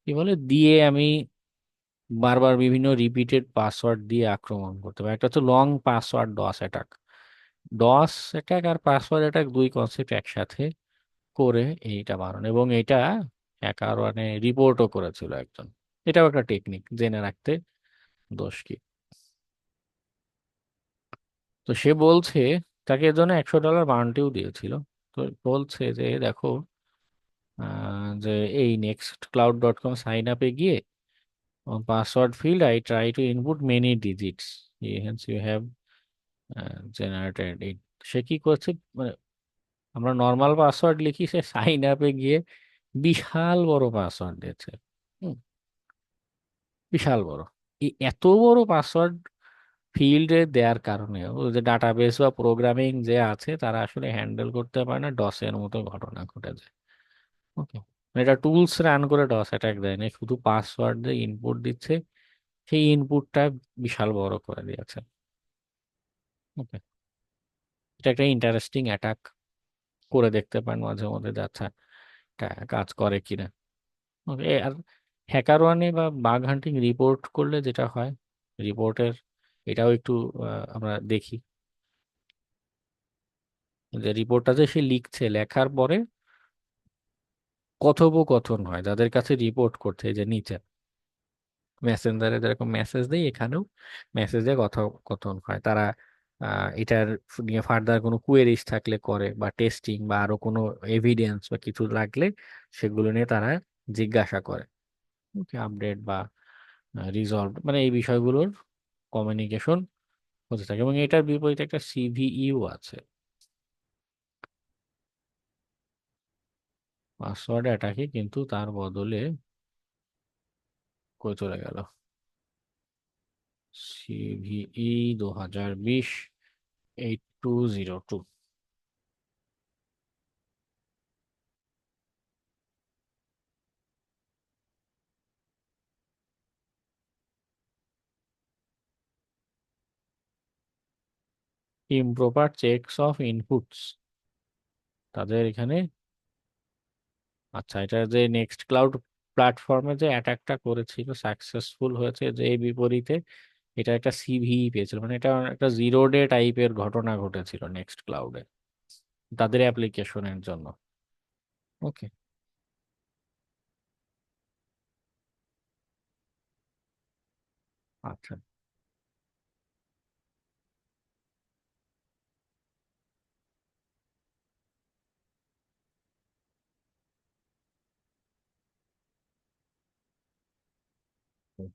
কি বলে দিয়ে আমি বারবার বিভিন্ন রিপিটেড পাসওয়ার্ড দিয়ে আক্রমণ করতে পারি। একটা হচ্ছে long password DoS attack. DoS attack আর পাসওয়ার্ড অ্যাটাক দুই কনসেপ্ট একসাথে করে এইটা বানানো, এবং এটা হ্যাকার মানে রিপোর্টও করেছিল একজন। এটাও একটা টেকনিক, জেনে রাখতে দোষ কি। তো সে বলছে তাকে এর জন্য $100 বাউন্টিও দিয়েছিল। তো বলছে যে দেখো, যে এই Nextcloud dot com sign আপে গিয়ে password field I try to input many digits, hence you have generated it. সে কি করছে, মানে আমরা নর্মাল পাসওয়ার্ড লিখি, সে সাইন আপে গিয়ে বিশাল বড় পাসওয়ার্ড দিয়েছে। হুম, বিশাল বড়। এই এত বড় পাসওয়ার্ড ফিল্ডে দেওয়ার কারণে ওই যে ডাটাবেস বা প্রোগ্রামিং যে আছে তারা আসলে হ্যান্ডেল করতে পারে না, ডসের মতো ঘটনা ঘটে যায়। ওকে, এটা টুলস রান করে ডস অ্যাটাক দেয় না, শুধু পাসওয়ার্ড দিয়ে ইনপুট দিচ্ছে, সেই ইনপুটটা বিশাল বড় করে দিয়েছে। ওকে, এটা একটা ইন্টারেস্টিং অ্যাটাক, করে দেখতে পারেন মাঝে মধ্যে যে আচ্ছা এটা কাজ করে কিনা। ওকে, আর হ্যাকার ওয়ানে বা বাগ হান্টিং রিপোর্ট করলে যেটা হয়, রিপোর্টের এটাও একটু আমরা দেখি যে রিপোর্টটা যে সে লিখছে, লেখার পরে কথোপকথন হয় যাদের কাছে রিপোর্ট করছে, এই যে নিচে মেসেঞ্জারে যেরকম মেসেজ দেয়, এখানেও মেসেজে কথোপকথন হয়। তারা এটার নিয়ে ফার্দার কোনো কুয়েরিজ থাকলে করে, বা টেস্টিং বা আরো কোনো এভিডেন্স বা কিছু লাগলে সেগুলো নিয়ে তারা জিজ্ঞাসা করে। ওকে, আপডেট বা রিজলভ, মানে এই বিষয়গুলোর কমিউনিকেশন হতে থাকে। এবং এটার বিপরীতে একটা সিভিইউ আছে, পাসওয়ার্ড অ্যাটাকে, কিন্তু তার বদলে কই চলে গেল, CVE 2020-8202। Improper checks of inputs, তাদের এখানে, আচ্ছা, এটা যে নেক্সট ক্লাউড প্ল্যাটফর্মে যে অ্যাটাকটা করেছিল সাকসেসফুল হয়েছে, যে এই বিপরীতে এটা একটা সিভিই পেয়েছিল, মানে এটা একটা জিরো ডে টাইপের ঘটনা ঘটেছিল নেক্সট ক্লাউডে তাদের অ্যাপ্লিকেশনের জন্য। ওকে, আচ্ছা,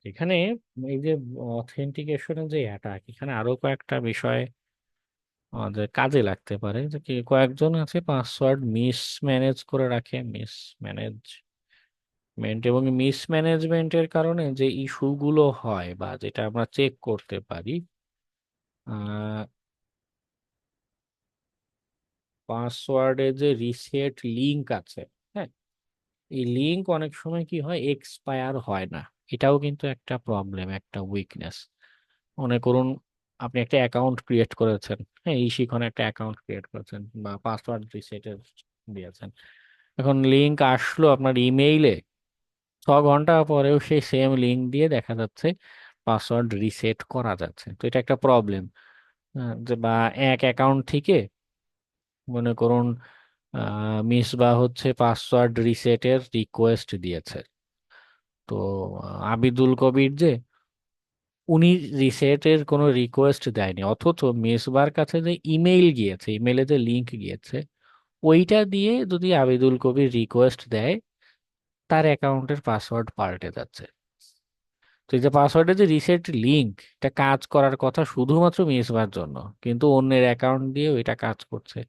এখানে এই যে অথেন্টিকেশনের যে অ্যাটাক, এখানে আরো কয়েকটা বিষয় আমাদের কাজে লাগতে পারে, যে কি কয়েকজন আছে পাসওয়ার্ড মিসম্যানেজ করে রাখে, মিসম্যানেজমেন্ট, এবং মিসম্যানেজমেন্টের কারণে যে ইস্যুগুলো হয় বা যেটা আমরা চেক করতে পারি, পাসওয়ার্ডে যে রিসেট লিংক আছে, হ্যাঁ, এই লিংক অনেক সময় কি হয়, এক্সপায়ার হয় না। এটাও কিন্তু একটা প্রবলেম, একটা উইকনেস। মনে করুন আপনি একটা অ্যাকাউন্ট ক্রিয়েট করেছেন, হ্যাঁ, এই শিখনে একটা অ্যাকাউন্ট ক্রিয়েট করেছেন বা পাসওয়ার্ড রিসেটের দিয়েছেন, এখন লিংক আসলো আপনার ইমেইলে, 6 ঘন্টা পরেও সেই সেম লিংক দিয়ে দেখা যাচ্ছে পাসওয়ার্ড রিসেট করা যাচ্ছে। তো এটা একটা প্রবলেম, যে বা এক অ্যাকাউন্ট থেকে মনে করুন মিসবা হচ্ছে পাসওয়ার্ড রিসেটের রিকোয়েস্ট দিয়েছে, তো আবিদুল কবির যে উনি রিসেটের কোনো রিকোয়েস্ট দেয়নি, অথচ মেসবার কাছে যে ইমেইল গিয়েছে, ইমেইলে যে লিংক গিয়েছে, ওইটা দিয়ে যদি আবিদুল কবির রিকোয়েস্ট দেয়, তার অ্যাকাউন্টের পাসওয়ার্ড পাল্টে যাচ্ছে। তো এই যে পাসওয়ার্ডের যে রিসেট লিংক, এটা কাজ করার কথা শুধুমাত্র মেসবার জন্য, কিন্তু অন্যের অ্যাকাউন্ট দিয়ে ওইটা কাজ করছে।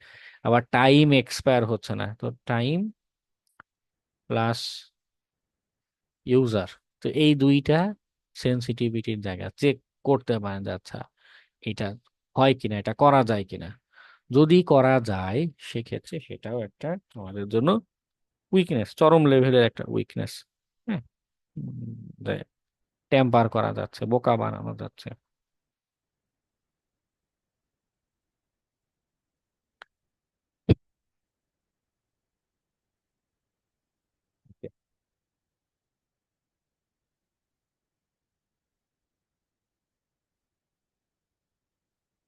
আবার টাইম এক্সপায়ার হচ্ছে না, তো টাইম প্লাস ইউজার, তো এই দুইটা সেন্সিটিভিটির জায়গা চেক করতে পারেন যে আচ্ছা এটা হয় কিনা, এটা করা যায় কিনা। যদি করা যায় সেক্ষেত্রে সেটাও একটা আমাদের জন্য উইকনেস, চরম লেভেলের একটা উইকনেস। হ্যাঁ, টেম্পার করা যাচ্ছে, বোকা বানানো যাচ্ছে।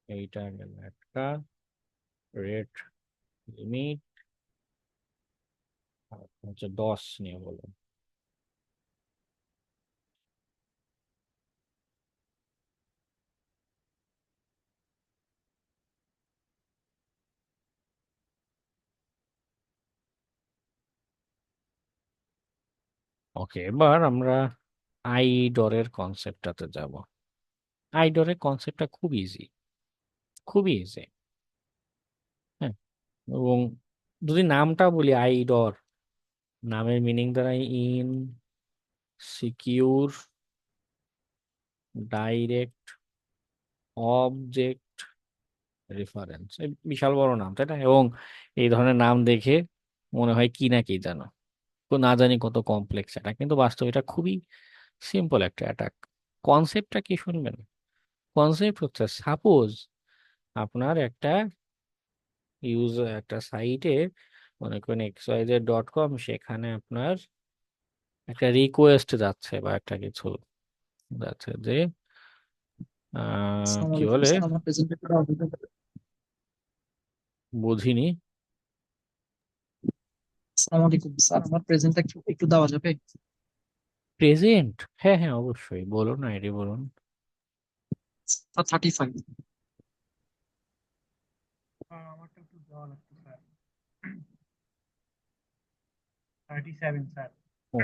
এইটা গেল একটা রেট লিমিট, হচ্ছে 10 নিয়ে বলুন। ওকে, এবার আমরা আইডরের কনসেপ্টটাতে যাব। আইডরের কনসেপ্টটা খুব ইজি, খুবই ইজি। হ্যাঁ, এবং যদি নামটা বলি আইডর, নামের মিনিং দ্বারাই insecure direct object reference, বিশাল বড় নাম, তাই না? এবং এই ধরনের নাম দেখে মনে হয় কি না কি জানো, তো না জানি কত কমপ্লেক্স অ্যাটাক, কিন্তু বাস্তবে এটা খুবই সিম্পল একটা অ্যাটাক। কনসেপ্টটা কি শুনবেন? কনসেপ্ট হচ্ছে, সাপোজ আপনার একটা একটা সাইটে, মনে করেন xyz.com, সেখানে আপনার একটা রিকোয়েস্ট যাচ্ছে বা একটা কিছু যাচ্ছে, যে আসসালামু কি আলাইকুম বলে, স্যার, আমার প্রেজেন্টেশনটা দেওয়া যাবে? বুঝিনি। আসসালামু আলাইকুম স্যার, আমার প্রেজেন্টটা একটু একটু দেওয়া যাবে? প্রেজেন্ট, হ্যাঁ হ্যাঁ অবশ্যই, বলুন আইডি বলুন। স্যার 35। আমারটা একটু দেওয়া লাগতো স্যার, 37 স্যার। ও,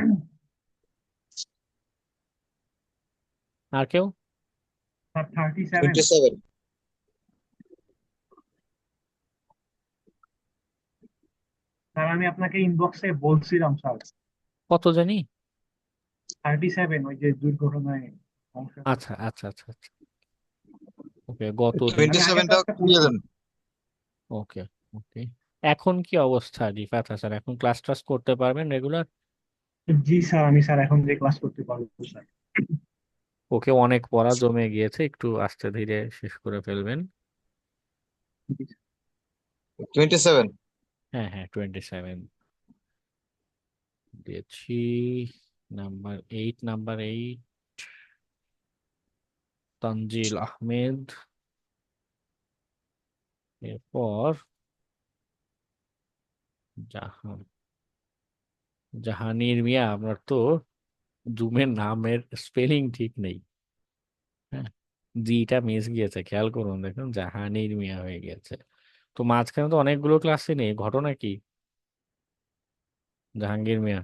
আর কেউ? স্যার 37। 27. স্যার আমি আপনাকে ইনবক্সে বলছিলাম স্যার, কত জানি? 37 ওই যে দুর্ঘটনায় ধ্বংস হয়েছে। আচ্ছা আচ্ছা আচ্ছা আচ্ছা, ওকে, গত দিন। আমি আগের 27টা ক্লাসটা দিয়ে করছি। দেন। ওকে ওকে, এখন কি অবস্থা রিফাত হাসান? এখন ক্লাস টাস করতে পারবেন রেগুলার? জি স্যার, আমি স্যার এখন যে ক্লাস করতে পারবো স্যার। ওকে, অনেক পড়া জমে গিয়েছে, একটু আস্তে ধীরে শেষ করে ফেলবেন। জি, 27। হ্যাঁ হ্যাঁ, 27 দিয়েছি। নাম্বার 8 তানজিল আহমেদ, এরপর জাহান জাহাঙ্গীর মিয়া। আপনার তো জুমের নামের স্পেলিং ঠিক নেই, হ্যাঁ, জিটা মিস গিয়েছে, খেয়াল করুন, দেখুন জাহাঙ্গীর মিয়া হয়ে গেছে। তো মাঝখানে তো অনেকগুলো ক্লাসে নেই, ঘটনা কি জাহাঙ্গীর মিয়া?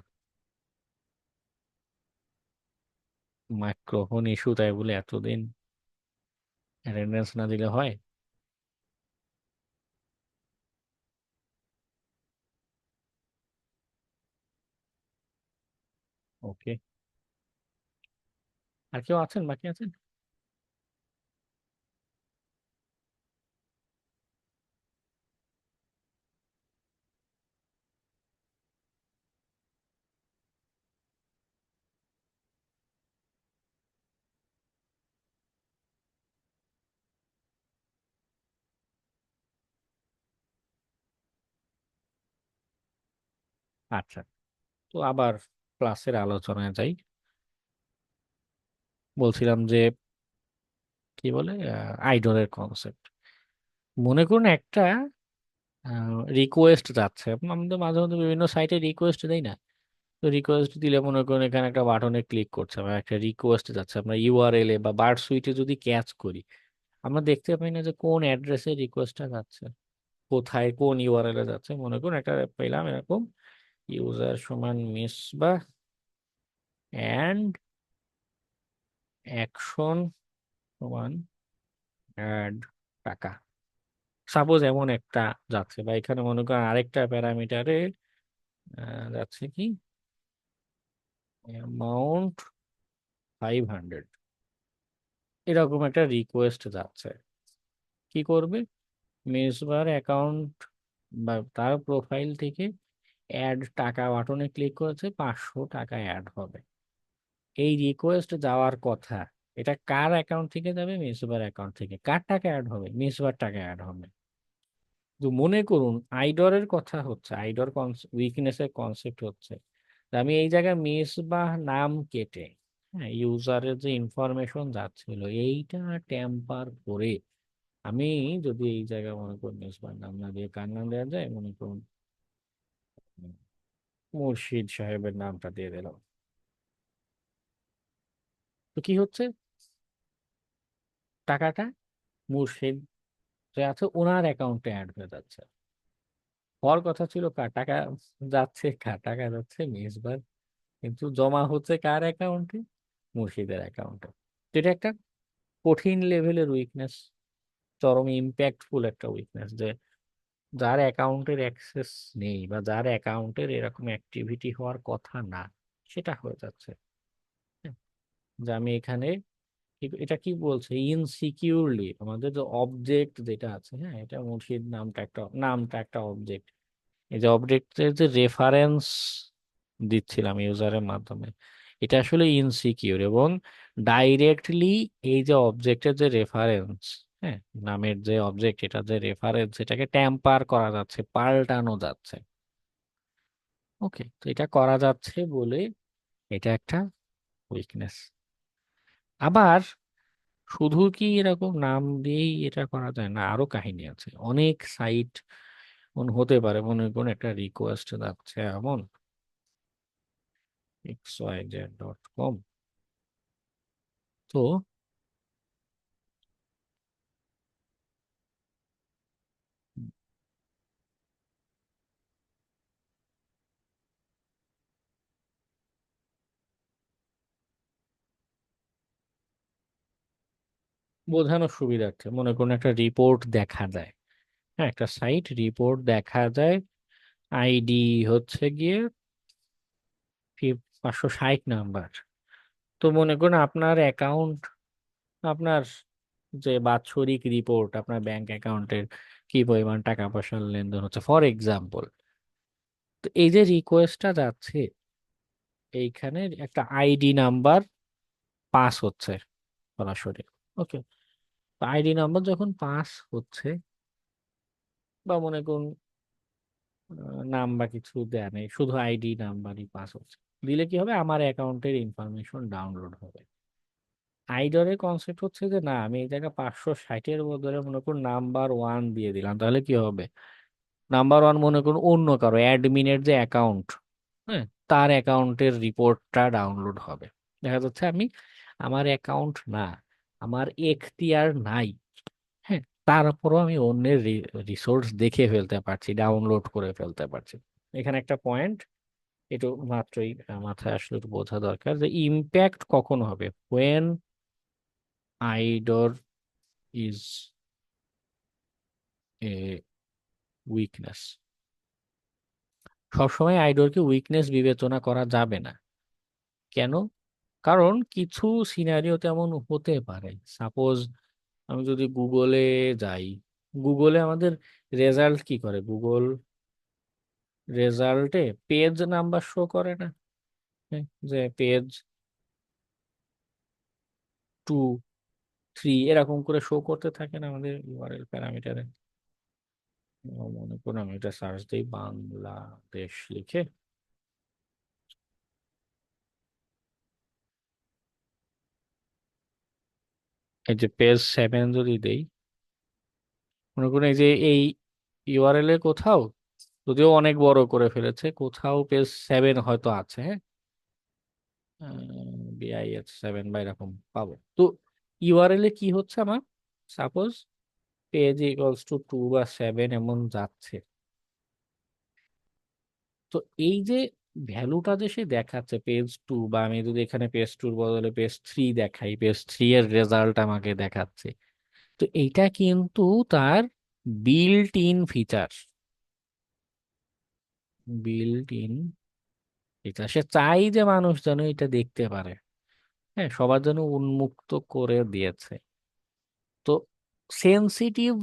মাইক্রোফোন ইস্যু তাই বলে এতদিন অ্যাটেন্ডেন্স না দিলে হয়? ওকে, আর কেউ আছেন, বাকি আছেন? আচ্ছা, তো আবার ক্লাসের আলোচনায় যাই। বলছিলাম যে কি বলে, আইডলের কনসেপ্ট। মনে করুন একটা রিকোয়েস্ট যাচ্ছে, আমাদের মাঝে মধ্যে বিভিন্ন সাইটে রিকোয়েস্ট দেই না? তো রিকোয়েস্ট দিলে মনে করুন এখানে একটা বাটনে ক্লিক করছে, আমার একটা রিকোয়েস্ট যাচ্ছে, আমরা ইউআরএল এ বা বার্ড সুইটে যদি ক্যাচ করি, আমরা দেখতে পাই না যে কোন অ্যাড্রেসে রিকোয়েস্টটা যাচ্ছে, কোথায় কোন ইউআরএল এ যাচ্ছে। মনে করুন একটা পেলাম এরকম, ইউজার সমান মিসবাহ অ্যান্ড অ্যাকশন সমান অ্যাড টাকা, সাপোজ এমন একটা যাচ্ছে, বা এখানে মনে করেন আরেকটা প্যারামিটারে যাচ্ছে কি অ্যামাউন্ট 500, এরকম একটা রিকোয়েস্ট যাচ্ছে। কি করবে? মেসবার অ্যাকাউন্ট বা তার প্রোফাইল থেকে অ্যাড টাকা বাটনে ক্লিক করেছে, 500 টাকা অ্যাড হবে। এই রিকোয়েস্ট যাওয়ার কথা, এটা কার অ্যাকাউন্ট থেকে যাবে? মেসবার অ্যাকাউন্ট থেকে। কার টাকা অ্যাড হবে? মেসবার টাকা অ্যাড হবে। তো মনে করুন আইডরের কথা হচ্ছে, আইডর উইকনেসের কনসেপ্ট হচ্ছে যে আমি এই জায়গায় মেসবাহ নাম কেটে, হ্যাঁ, ইউজারের যে ইনফরমেশন যাচ্ছিল এইটা ট্যাম্পার করে আমি যদি এই জায়গায় মনে করুন মেসবাহ নাম না দিয়ে কার নাম দেওয়া যায়, মনে করুন মুর্শিদ সাহেবের নামটা দিয়ে দিলাম, তো কি হচ্ছে? টাকাটা মুর্শিদ যে আছে ওনার অ্যাকাউন্টে অ্যাড হয়ে যাচ্ছে। হওয়ার কথা ছিল কার টাকা যাচ্ছে, কার টাকা যাচ্ছে মেজবার, কিন্তু জমা হচ্ছে কার অ্যাকাউন্টে? মুর্শিদের অ্যাকাউন্টে। তো এটা একটা কঠিন লেভেলের উইকনেস, চরম ইম্প্যাক্টফুল একটা উইকনেস, যে যার অ্যাকাউন্টের অ্যাক্সেস নেই বা যার অ্যাকাউন্টের এরকম অ্যাক্টিভিটি হওয়ার কথা না, সেটা হয়ে যাচ্ছে। হ্যাঁ, যে আমি এখানে এটা কি বলছে, ইনসিকিউরলি আমাদের যে অবজেক্ট যেটা আছে, হ্যাঁ, এটা মুর্শিদ নামটা একটা অবজেক্ট। এই যে অবজেক্টের যে রেফারেন্স দিচ্ছিলাম ইউজারের মাধ্যমে, এটা আসলে ইনসিকিউর, এবং ডাইরেক্টলি এই যে অবজেক্টের যে রেফারেন্স, হ্যাঁ, নামের যে অবজেক্ট, এটা যে রেফারেন্স, এটাকে ট্যাম্পার করা যাচ্ছে, পাল্টানো যাচ্ছে। ওকে, তো এটা করা যাচ্ছে বলে এটা একটা উইকনেস। আবার শুধু কি এরকম নাম দিয়েই এটা করা যায় না, আরো কাহিনী আছে। অনেক সাইট হতে পারে, মনে করুন একটা রিকোয়েস্ট যাচ্ছে এমন xyz.com, তো বোঝানোর সুবিধার্থে মনে করুন একটা রিপোর্ট দেখা যায়, হ্যাঁ একটা সাইট রিপোর্ট দেখা যায়, আইডি হচ্ছে গিয়ে 560 নাম্বার। তো মনে করুন আপনার অ্যাকাউন্ট, আপনার যে বাৎসরিক রিপোর্ট আপনার ব্যাংক অ্যাকাউন্টের কি পরিমাণ টাকা পয়সার লেনদেন হচ্ছে ফর এক্সাম্পল, তো এই যে রিকোয়েস্টটা যাচ্ছে এইখানে একটা আইডি নাম্বার পাস হচ্ছে সরাসরি। ওকে, আইডি নাম্বার যখন পাস হচ্ছে বা মনে করুন নাম বা কিছু দেয়া নেই, শুধু আইডি নাম্বারই পাস হচ্ছে, দিলে কি হবে আমার অ্যাকাউন্টের ইনফরমেশন ডাউনলোড হবে। আইডরের কনসেপ্ট হচ্ছে যে না আমি এই জায়গায় 560-এর বদলে মনে করুন নাম্বার 1 দিয়ে দিলাম, তাহলে কি হবে নাম্বার 1 মনে করুন অন্য কারো অ্যাডমিনের যে অ্যাকাউন্ট, হ্যাঁ তার অ্যাকাউন্টের রিপোর্টটা ডাউনলোড হবে। দেখা যাচ্ছে আমি আমার অ্যাকাউন্ট না, আমার এখতিয়ার নাই, হ্যাঁ তারপরও আমি অন্যের রিসোর্স দেখে ফেলতে পারছি, ডাউনলোড করে ফেলতে পারছি। এখানে একটা পয়েন্ট একটু মাত্রই মাথায় আসলে একটু বোঝা দরকার যে ইম্প্যাক্ট কখন হবে, when idor is a weakness। সবসময় আইডরকে উইকনেস বিবেচনা করা যাবে না। কেন? কারণ কিছু সিনারিও তেমন হতে পারে, সাপোজ আমি যদি গুগলে যাই, গুগলে আমাদের রেজাল্ট কি করে, গুগল রেজাল্টে পেজ নাম্বার শো করে না, হ্যাঁ, যে পেজ 2, 3 এরকম করে শো করতে থাকে না আমাদের ইউআরএল প্যারামিটারে। মনে করুন আমি এটা সার্চ দিই বাংলাদেশ লিখে, এই যে পেজ 7 যদি দেই, মনে করুন এই যে এই ইউআরএল এ কোথাও, যদিও অনেক বড় করে ফেলেছে, কোথাও পেজ 7 হয়তো আছে, হ্যাঁ BIH7 বা এরকম পাবো। তো ইউআরএল এ কি হচ্ছে আমার, সাপোজ পেজ = 2 বা 7 এমন যাচ্ছে, তো এই যে ভ্যালুটা যে সে দেখাচ্ছে পেজ 2, বা আমি যদি এখানে পেজ 2-র বদলে পেজ 3 দেখাই, পেজ 3 এর রেজাল্ট আমাকে দেখাচ্ছে, তো এইটা কিন্তু তার built in feature, built in feature, সে চাই যে মানুষ যেন এটা দেখতে পারে, হ্যাঁ সবার জন্য উন্মুক্ত করে দিয়েছে। তো সেন্সিটিভ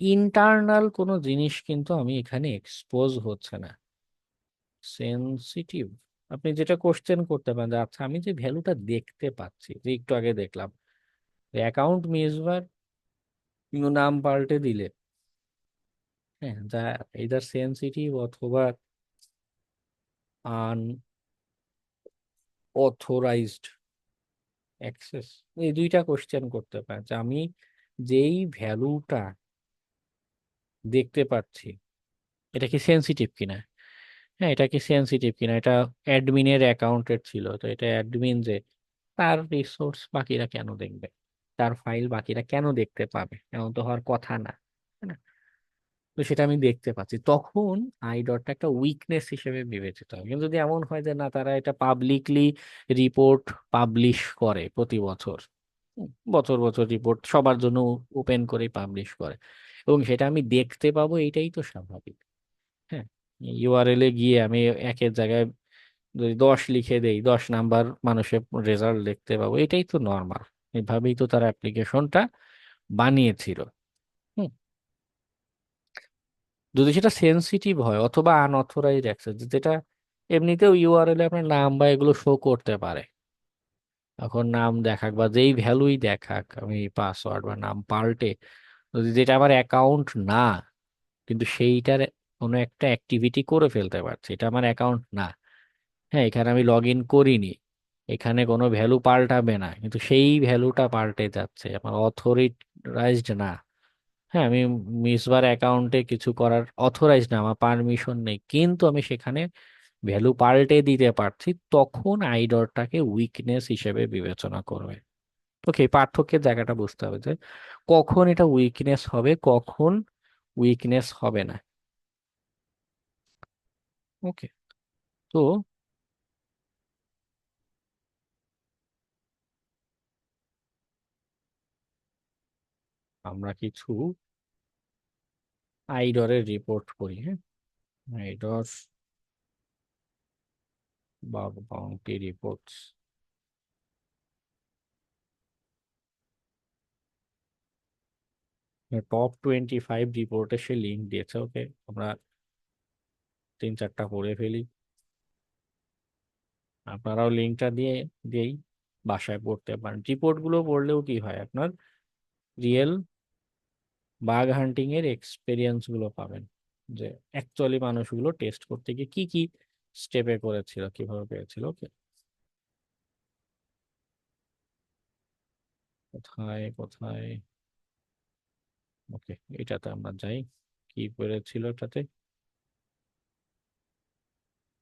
ইন্টারনাল কোনো জিনিস কিন্তু আমি এখানে এক্সপোজ হচ্ছে না। সেন্সিটিভ আপনি যেটা কোশ্চেন করতে পারেন যে আচ্ছা আমি যে ভ্যালুটা দেখতে পাচ্ছি, যে একটু আগে দেখলাম অ্যাকাউন্ট মিসবার কিন্তু নাম পাল্টে দিলে, হ্যাঁ যা ইদার সেন্সিটিভ অথবা আনঅথরাইজড অ্যাক্সেস, এই দুইটা কোশ্চেন করতে পারেন যে আমি যেই ভ্যালুটা দেখতে পাচ্ছি এটা কি সেন্সিটিভ কিনা, হ্যাঁ এটা কি সেন্সিটিভ কিনা, এটা অ্যাডমিনের অ্যাকাউন্টের ছিল, তো এটা অ্যাডমিন যে তার রিসোর্স বাকিরা কেন দেখবে, তার ফাইল বাকিরা কেন দেখতে পাবে, এমন তো হওয়ার কথা না, তাই না? তো সেটা আমি দেখতে পাচ্ছি, তখন আইডরটা একটা উইকনেস হিসেবে বিবেচিত হয়। কিন্তু যদি এমন হয় যে না তারা এটা পাবলিকলি রিপোর্ট পাবলিশ করে প্রতি বছর, বছর বছর রিপোর্ট সবার জন্য ওপেন করে পাবলিশ করে এবং সেটা আমি দেখতে পাবো, এইটাই তো স্বাভাবিক। হ্যাঁ, ইউআরএল এ গিয়ে আমি একের জায়গায় যদি 10 লিখে দেই, 10 নাম্বার মানুষের রেজাল্ট দেখতে পাবো, এটাই তো নর্মাল, এভাবেই তো তার অ্যাপ্লিকেশনটা বানিয়েছিল। হুম, যদি সেটা সেনসিটিভ হয় অথবা আনঅথরাইজড অ্যাক্সেস, যেটা এমনিতেও ইউআরএল এ আপনার নাম বা এগুলো শো করতে পারে, এখন নাম দেখাক বা যেই ভ্যালুই দেখাক, আমি পাসওয়ার্ড বা নাম পাল্টে যদি যেটা আমার অ্যাকাউন্ট না কিন্তু সেইটার কোনো একটা অ্যাক্টিভিটি করে ফেলতে পারছি, এটা আমার অ্যাকাউন্ট না, হ্যাঁ এখানে আমি লগ ইন করিনি, এখানে কোনো ভ্যালু পাল্টাবে না কিন্তু সেই ভ্যালুটা পাল্টে যাচ্ছে, আমার অথরাইজড না, হ্যাঁ আমি মিসবার অ্যাকাউন্টে কিছু করার অথরাইজ না, আমার পারমিশন নেই, কিন্তু আমি সেখানে ভ্যালু পাল্টে দিতে পারছি, তখন আইডরটাকে উইকনেস হিসেবে বিবেচনা করবে। ওকে, পার্থক্যের জায়গাটা বুঝতে হবে যে কখন এটা উইকনেস হবে, কখন উইকনেস হবে না। ওকে, তো আমরা কিছু আইডরের রিপোর্ট করি, হ্যাঁ, আইডর বাগ বাউন্টি রিপোর্টস। টপ 25 রিপোর্টে সে লিঙ্ক দিয়েছে। ওকে, আমরা 3-4টা পড়ে ফেলি, আপনারাও লিঙ্কটা দিয়েই বাসায় পড়তে পারেন। রিপোর্ট গুলো পড়লেও কি হয়, আপনার রিয়েল বাগ হান্টিং এর এক্সপেরিয়েন্স গুলো পাবেন, যে অ্যাকচুয়ালি মানুষগুলো টেস্ট করতে গিয়ে কি কি স্টেপে করেছিল, কিভাবে পেয়েছিল। ওকে, কোথায় কোথায়, ওকে এটাতে আমরা যাই, কি পেরেছিল এটাতে।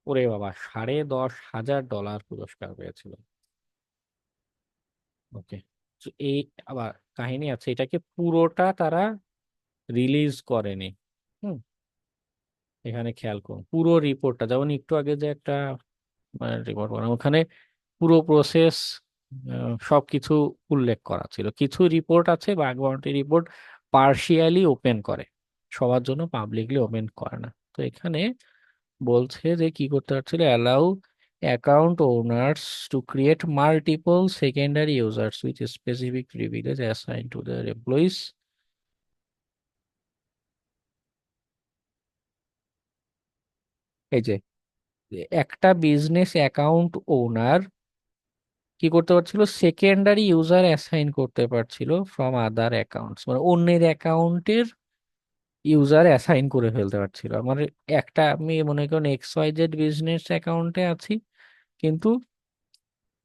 ওরে বাবা, $10,500 পুরস্কার পেয়েছিল। ওকে, তো এই আবার কাহিনী আছে, এটাকে পুরোটা তারা রিলিজ করেনি। হুম, এখানে খেয়াল করুন, পুরো রিপোর্টটা, যেমন একটু আগে যে একটা রিপোর্ট বানানো, ওখানে পুরো প্রসেস সবকিছু উল্লেখ করা ছিল। কিছু রিপোর্ট আছে bug bounty report partially open করে, সবার জন্য পাবলিকলি ওপেন করে না। তো এখানে বলছে যে কি করতে পারছিল, allow account owners to create multiple secondary users with specific privilege assign to their employees. এই যে একটা বিজনেস অ্যাকাউন্ট ওনার কি করতে পারছিল, সেকেন্ডারি ইউজার অ্যাসাইন করতে পারছিল ফ্রম আদার অ্যাকাউন্টস, মানে অন্যের অ্যাকাউন্টের ইউজার অ্যাসাইন করে ফেলতে পারছিল। আমার একটা, আমি মনে করুন XYZ বিজনেস অ্যাকাউন্টে আছি, কিন্তু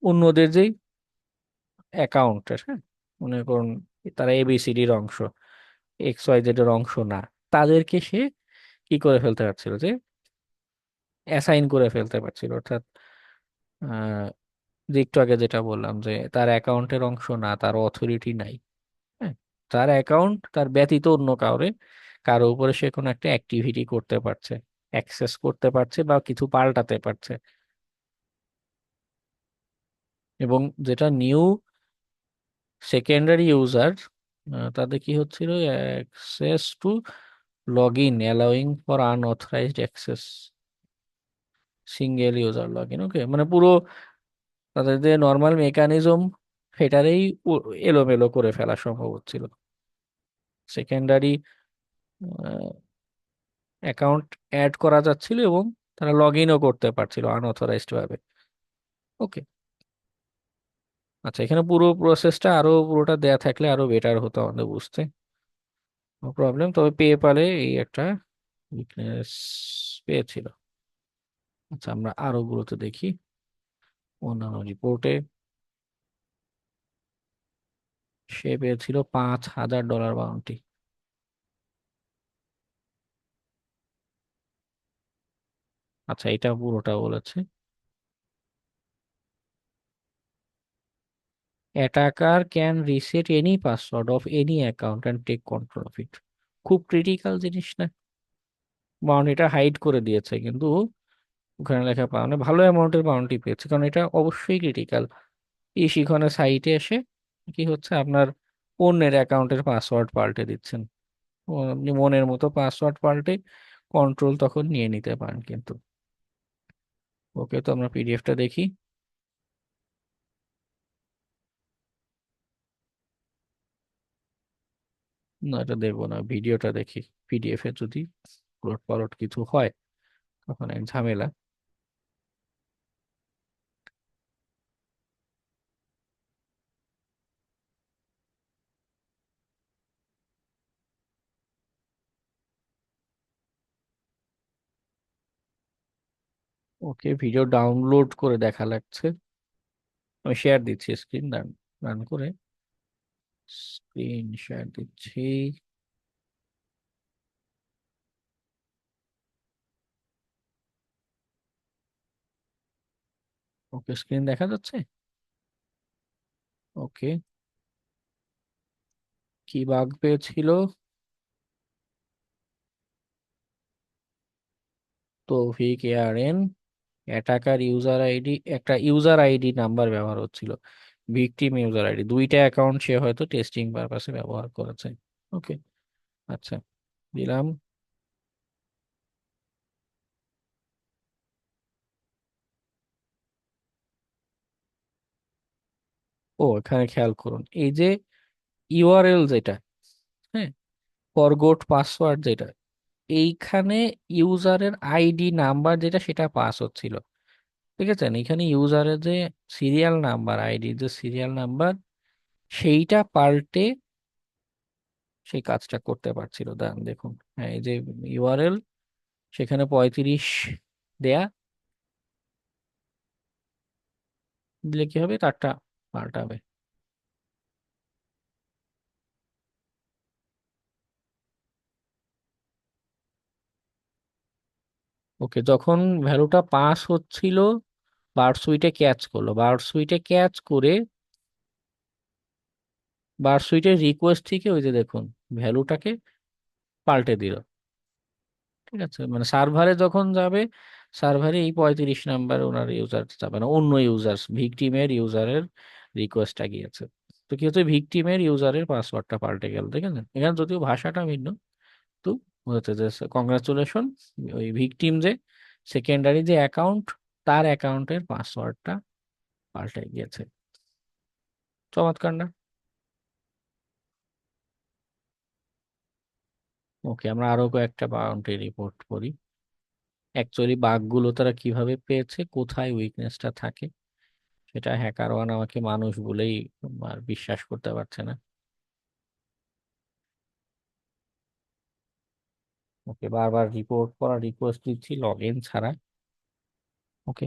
অন্যদের যেই অ্যাকাউন্টের, হ্যাঁ, মনে করুন তারা ABCDর অংশ, XYZ এর অংশ না, তাদেরকে সে কি করে ফেলতে পারছিল, যে অ্যাসাইন করে ফেলতে পারছিল। অর্থাৎ আহ, যে একটু আগে যেটা বললাম, যে তার অ্যাকাউন্টের অংশ না, তার অথরিটি নাই, হ্যাঁ, তার অ্যাকাউন্ট তার ব্যতীত অন্য কারো উপরে সে কোনো একটা অ্যাক্টিভিটি করতে পারছে, অ্যাক্সেস করতে পারছে বা কিছু পাল্টাতে পারছে। এবং যেটা নিউ সেকেন্ডারি ইউজার, তাদের কি হচ্ছিল, access to log in allowing for unauthorised access single user log in. Okay, মানে পুরো তাদের যে নর্মাল মেকানিজম সেটারেই এলোমেলো করে ফেলা সম্ভব হচ্ছিল। সেকেন্ডারি অ্যাকাউন্ট অ্যাড করা যাচ্ছিল এবং তারা লগ ইনও করতে পারছিল আনঅথরাইজড ভাবে। ওকে, আচ্ছা, এখানে পুরো প্রসেসটা আরো পুরোটা দেয়া থাকলে আরো বেটার হতো আমাদের বুঝতে, নো প্রবলেম। তবে পেপালে এই একটা উইকনেস পেয়েছিল। আচ্ছা, আমরা আরো গুলোতে দেখি, অন্যান্য রিপোর্টে সে পেয়েছিল $5,000 বাউন্টি। আচ্ছা, এটা পুরোটা বলেছে, attacker can reset any password of any account and take control of it. খুব ক্রিটিক্যাল জিনিস না, বাউন্টিটা হাইড করে দিয়েছে, কিন্তু ওখানে লেখা মানে ভালো অ্যামাউন্টের বাউন্টি পেয়েছে, কারণ এটা অবশ্যই ক্রিটিক্যাল। এই শিখনের সাইটে এসে কি হচ্ছে, আপনার অন্যের অ্যাকাউন্টের পাসওয়ার্ড পাল্টে দিচ্ছেন, আপনি মনের মতো পাসওয়ার্ড পাল্টে কন্ট্রোল তখন নিয়ে নিতে পারেন কিন্তু। ওকে, তো আমরা পিডিএফটা দেখি। না, এটা দেখবো না, ভিডিওটা দেখি। পিডিএফ এ যদি উলট পালট কিছু হয় তখন এক ঝামেলা। ওকে, ভিডিও ডাউনলোড করে দেখা লাগছে, আমি শেয়ার দিচ্ছি, স্ক্রিন রান রান করে স্ক্রিন শেয়ার দিচ্ছি। ওকে, স্ক্রিন দেখা যাচ্ছে। ওকে, কি বাগ পেয়েছিল, তৌফিক ARN, অ্যাটাকার ইউজার আইডি, একটা ইউজার আইডি নাম্বার ব্যবহার হচ্ছিল, ভিকটিম ইউজার আইডি, দুইটা অ্যাকাউন্ট সে হয়তো টেস্টিং পারপাসে ব্যবহার করেছে। ওকে, আচ্ছা, দিলাম। ও, এখানে খেয়াল করুন, এই যে ইউআরএল যেটা, হ্যাঁ, ফরগট পাসওয়ার্ড যেটা, এইখানে ইউজারের আইডি নাম্বার যেটা সেটা পাস হচ্ছিল, ঠিক আছে? এখানে ইউজারের যে সিরিয়াল নাম্বার, আইডি যে সিরিয়াল নাম্বার, সেইটা পাল্টে সেই কাজটা করতে পারছিল। দেখুন, হ্যাঁ, এই যে ইউআরএল, সেখানে 35 দেয়া, দিলে কি হবে, তারটা পাল্টাবে। ওকে, যখন ভ্যালুটা পাস হচ্ছিল, বার্ড সুইটে ক্যাচ করলো, বার্ড সুইটে ক্যাচ করে বার্ড সুইটের রিকোয়েস্ট থেকে ওই যে দেখুন ভ্যালুটাকে পাল্টে দিল, ঠিক আছে? মানে সার্ভারে যখন যাবে, সার্ভারে এই 35 নাম্বার ওনার ইউজার যাবে না, অন্য ইউজার, ভিকটিমের ইউজারের রিকোয়েস্টটা গিয়েছে। তো কি হচ্ছে, ভিকটিমের ইউজারের পাসওয়ার্ডটা পাল্টে গেল, ঠিক আছে? এখানে যদিও ভাষাটা ভিন্ন, তো হচ্ছে যে কংগ্রাচুলেশন, ওই ভিকটিম যে সেকেন্ডারি যে অ্যাকাউন্ট, তার অ্যাকাউন্টের পাসওয়ার্ডটা পাল্টে গিয়েছে। চমৎকার না? ওকে, আমরা আরো কয়েকটা বাউন্ডারি রিপোর্ট করি। অ্যাকচুয়ালি বাগগুলো তারা কিভাবে পেয়েছে, কোথায় উইকনেসটা থাকে, সেটা হ্যাকার ওয়ান আমাকে মানুষ বলেই আর বিশ্বাস করতে পারছে না। ওকে, বারবার রিপোর্ট করা রিকোয়েস্ট দিচ্ছি লগ ইন ছাড়া। ওকে,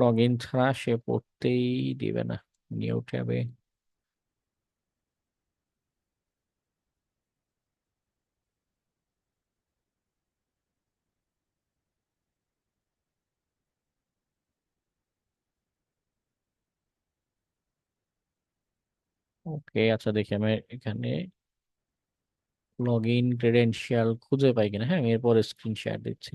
লগ ইন ছাড়া সে পড়তেই দিবে না। নিউ ট্যাবে, ওকে, আচ্ছা, দেখি আমি এখানে লগ ইন ক্রেডেনশিয়াল খুঁজে পাই কিনা। হ্যাঁ, আমি এরপর স্ক্রিন শেয়ার দিচ্ছি।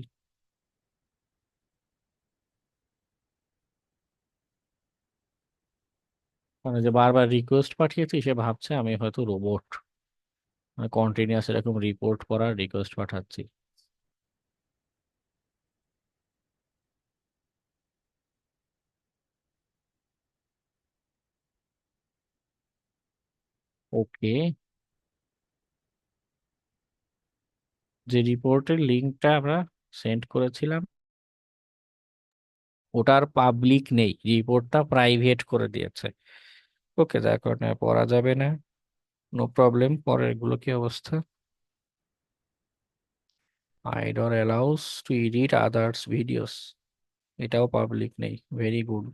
মানে যে বারবার রিকোয়েস্ট পাঠিয়েছি, সে ভাবছে আমি হয়তো রোবট, কন্টিনিউয়াস এরকম রিপোর্ট করার রিকোয়েস্ট পাঠাচ্ছি। ওকে, যে রিপোর্টের লিঙ্কটা আমরা সেন্ড করেছিলাম, ওটার পাবলিক নেই, রিপোর্টটা প্রাইভেট করে দিয়েছে। ওকে, যার কারণে পড়া যাবে না। No problem. পরের এগুলো কি অবস্থা? IDOR allows to edit others videos, এটাও পাবলিক নেই। Very good.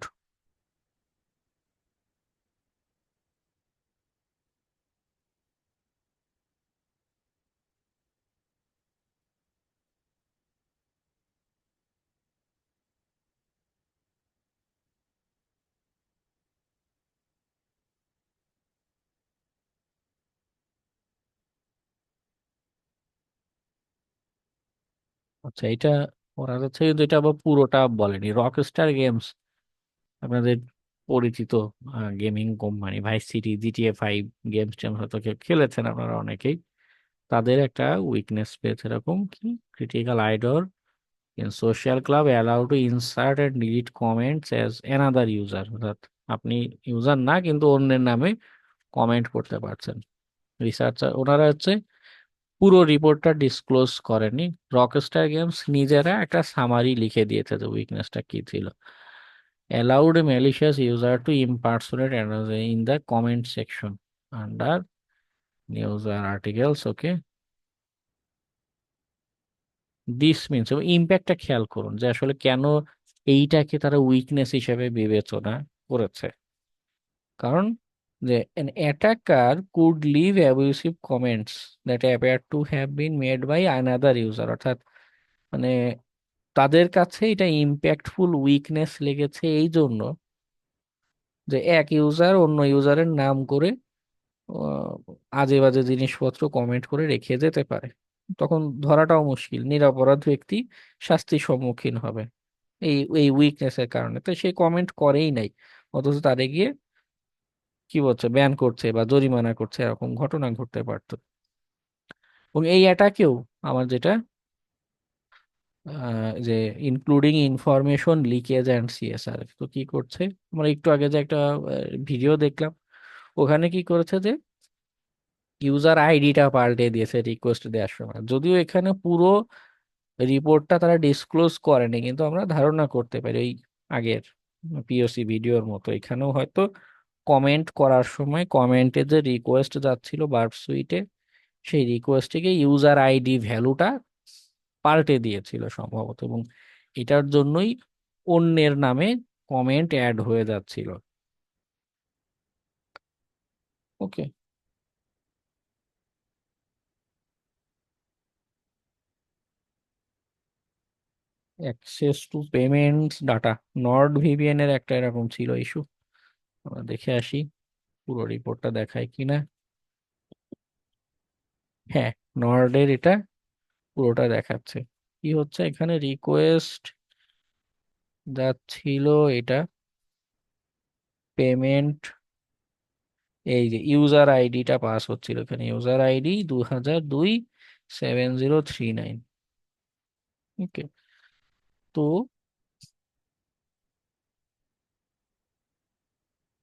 আচ্ছা, এটা পড়া যাচ্ছে, কিন্তু এটা আবার পুরোটা বলেনি। রকস্টার গেমস, আপনাদের পরিচিত gaming company, vice city, GTA 5 games টেম হয়তো খেলেছেন আপনারা অনেকেই। তাদের একটা উইকনেস পেয়েছে, এরকম কি, critical IDOR in social club allow to insert and delete comments as another user, অর্থাৎ আপনি ইউজার না কিন্তু অন্যের নামে কমেন্ট করতে পারছেন। রিসার্চার ওনারা হচ্ছে পুরো রিপোর্টটা ডিসক্লোজ করেনি। রকস্টার গেমস নিজেরা একটা সামারি লিখে দিয়েছে যে উইকনেসটা কি ছিল। allowed malicious user to impersonate another in the comment section under news or articles. Okay, this means ইম্প্যাক্টটা খেয়াল করুন যে আসলে কেন এইটাকে তারা উইকনেস হিসেবে বিবেচনা করেছে। কারণ যে an attacker could leave abusive comments that appear to have been made by another user, অর্থাৎ মানে তাদের কাছে এটা ইম্প্যাক্টফুল উইকনেস লেগেছে এই জন্য যে এক ইউজার অন্য ইউজারের নাম করে আহ, আজে বাজে জিনিসপত্র কমেন্ট করে রেখে যেতে পারে, তখন ধরাটাও মুশকিল, নিরপরাধ ব্যক্তি শাস্তির সম্মুখীন হবে এই এই উইকনেসের কারণে। তো সে কমেন্ট করেই নাই, অথচ তারে গিয়ে কি বলছে ব্যান করছে বা জরিমানা করছে, এরকম ঘটনা ঘটতে পারতো। এবং এই অ্যাটাকেও আমার যেটা যে including information leakage and CSR, তো কি করছে, আমরা একটু আগে যে একটা ভিডিও দেখলাম, ওখানে কি করেছে যে ইউজার আইডিটা পাল্টে দিয়েছে রিকোয়েস্ট দেওয়ার সময়, যদিও এখানে পুরো রিপোর্টটা তারা ডিসক্লোজ করেনি, কিন্তু আমরা ধারণা করতে পারি ওই আগের পিওসি ভিডিওর মতো এখানেও হয়তো কমেন্ট করার সময় কমেন্টে যে রিকোয়েস্ট যাচ্ছিল বার্ব সুইটে, সেই রিকোয়েস্টটিকে ইউজার আইডি ভ্যালুটা পাল্টে দিয়েছিল সম্ভবত, এবং এটার জন্যই অন্যের নামে কমেন্ট অ্যাড হয়ে যাচ্ছিল। Okay, access to payments data, Nord VPN এর একটা এরকম ছিল ইস্যু। আমরা দেখে আসি পুরো রিপোর্টটা দেখায় কিনা। হ্যাঁ, নর্ডের এটা পুরোটা দেখাচ্ছে। কি হচ্ছে এখানে, রিকোয়েস্ট যাচ্ছিল এটা পেমেন্ট, এই যে ইউজার আইডিটা পাস হচ্ছিল এখানে, ইউজার আইডি 2002 7039। ওকে, তো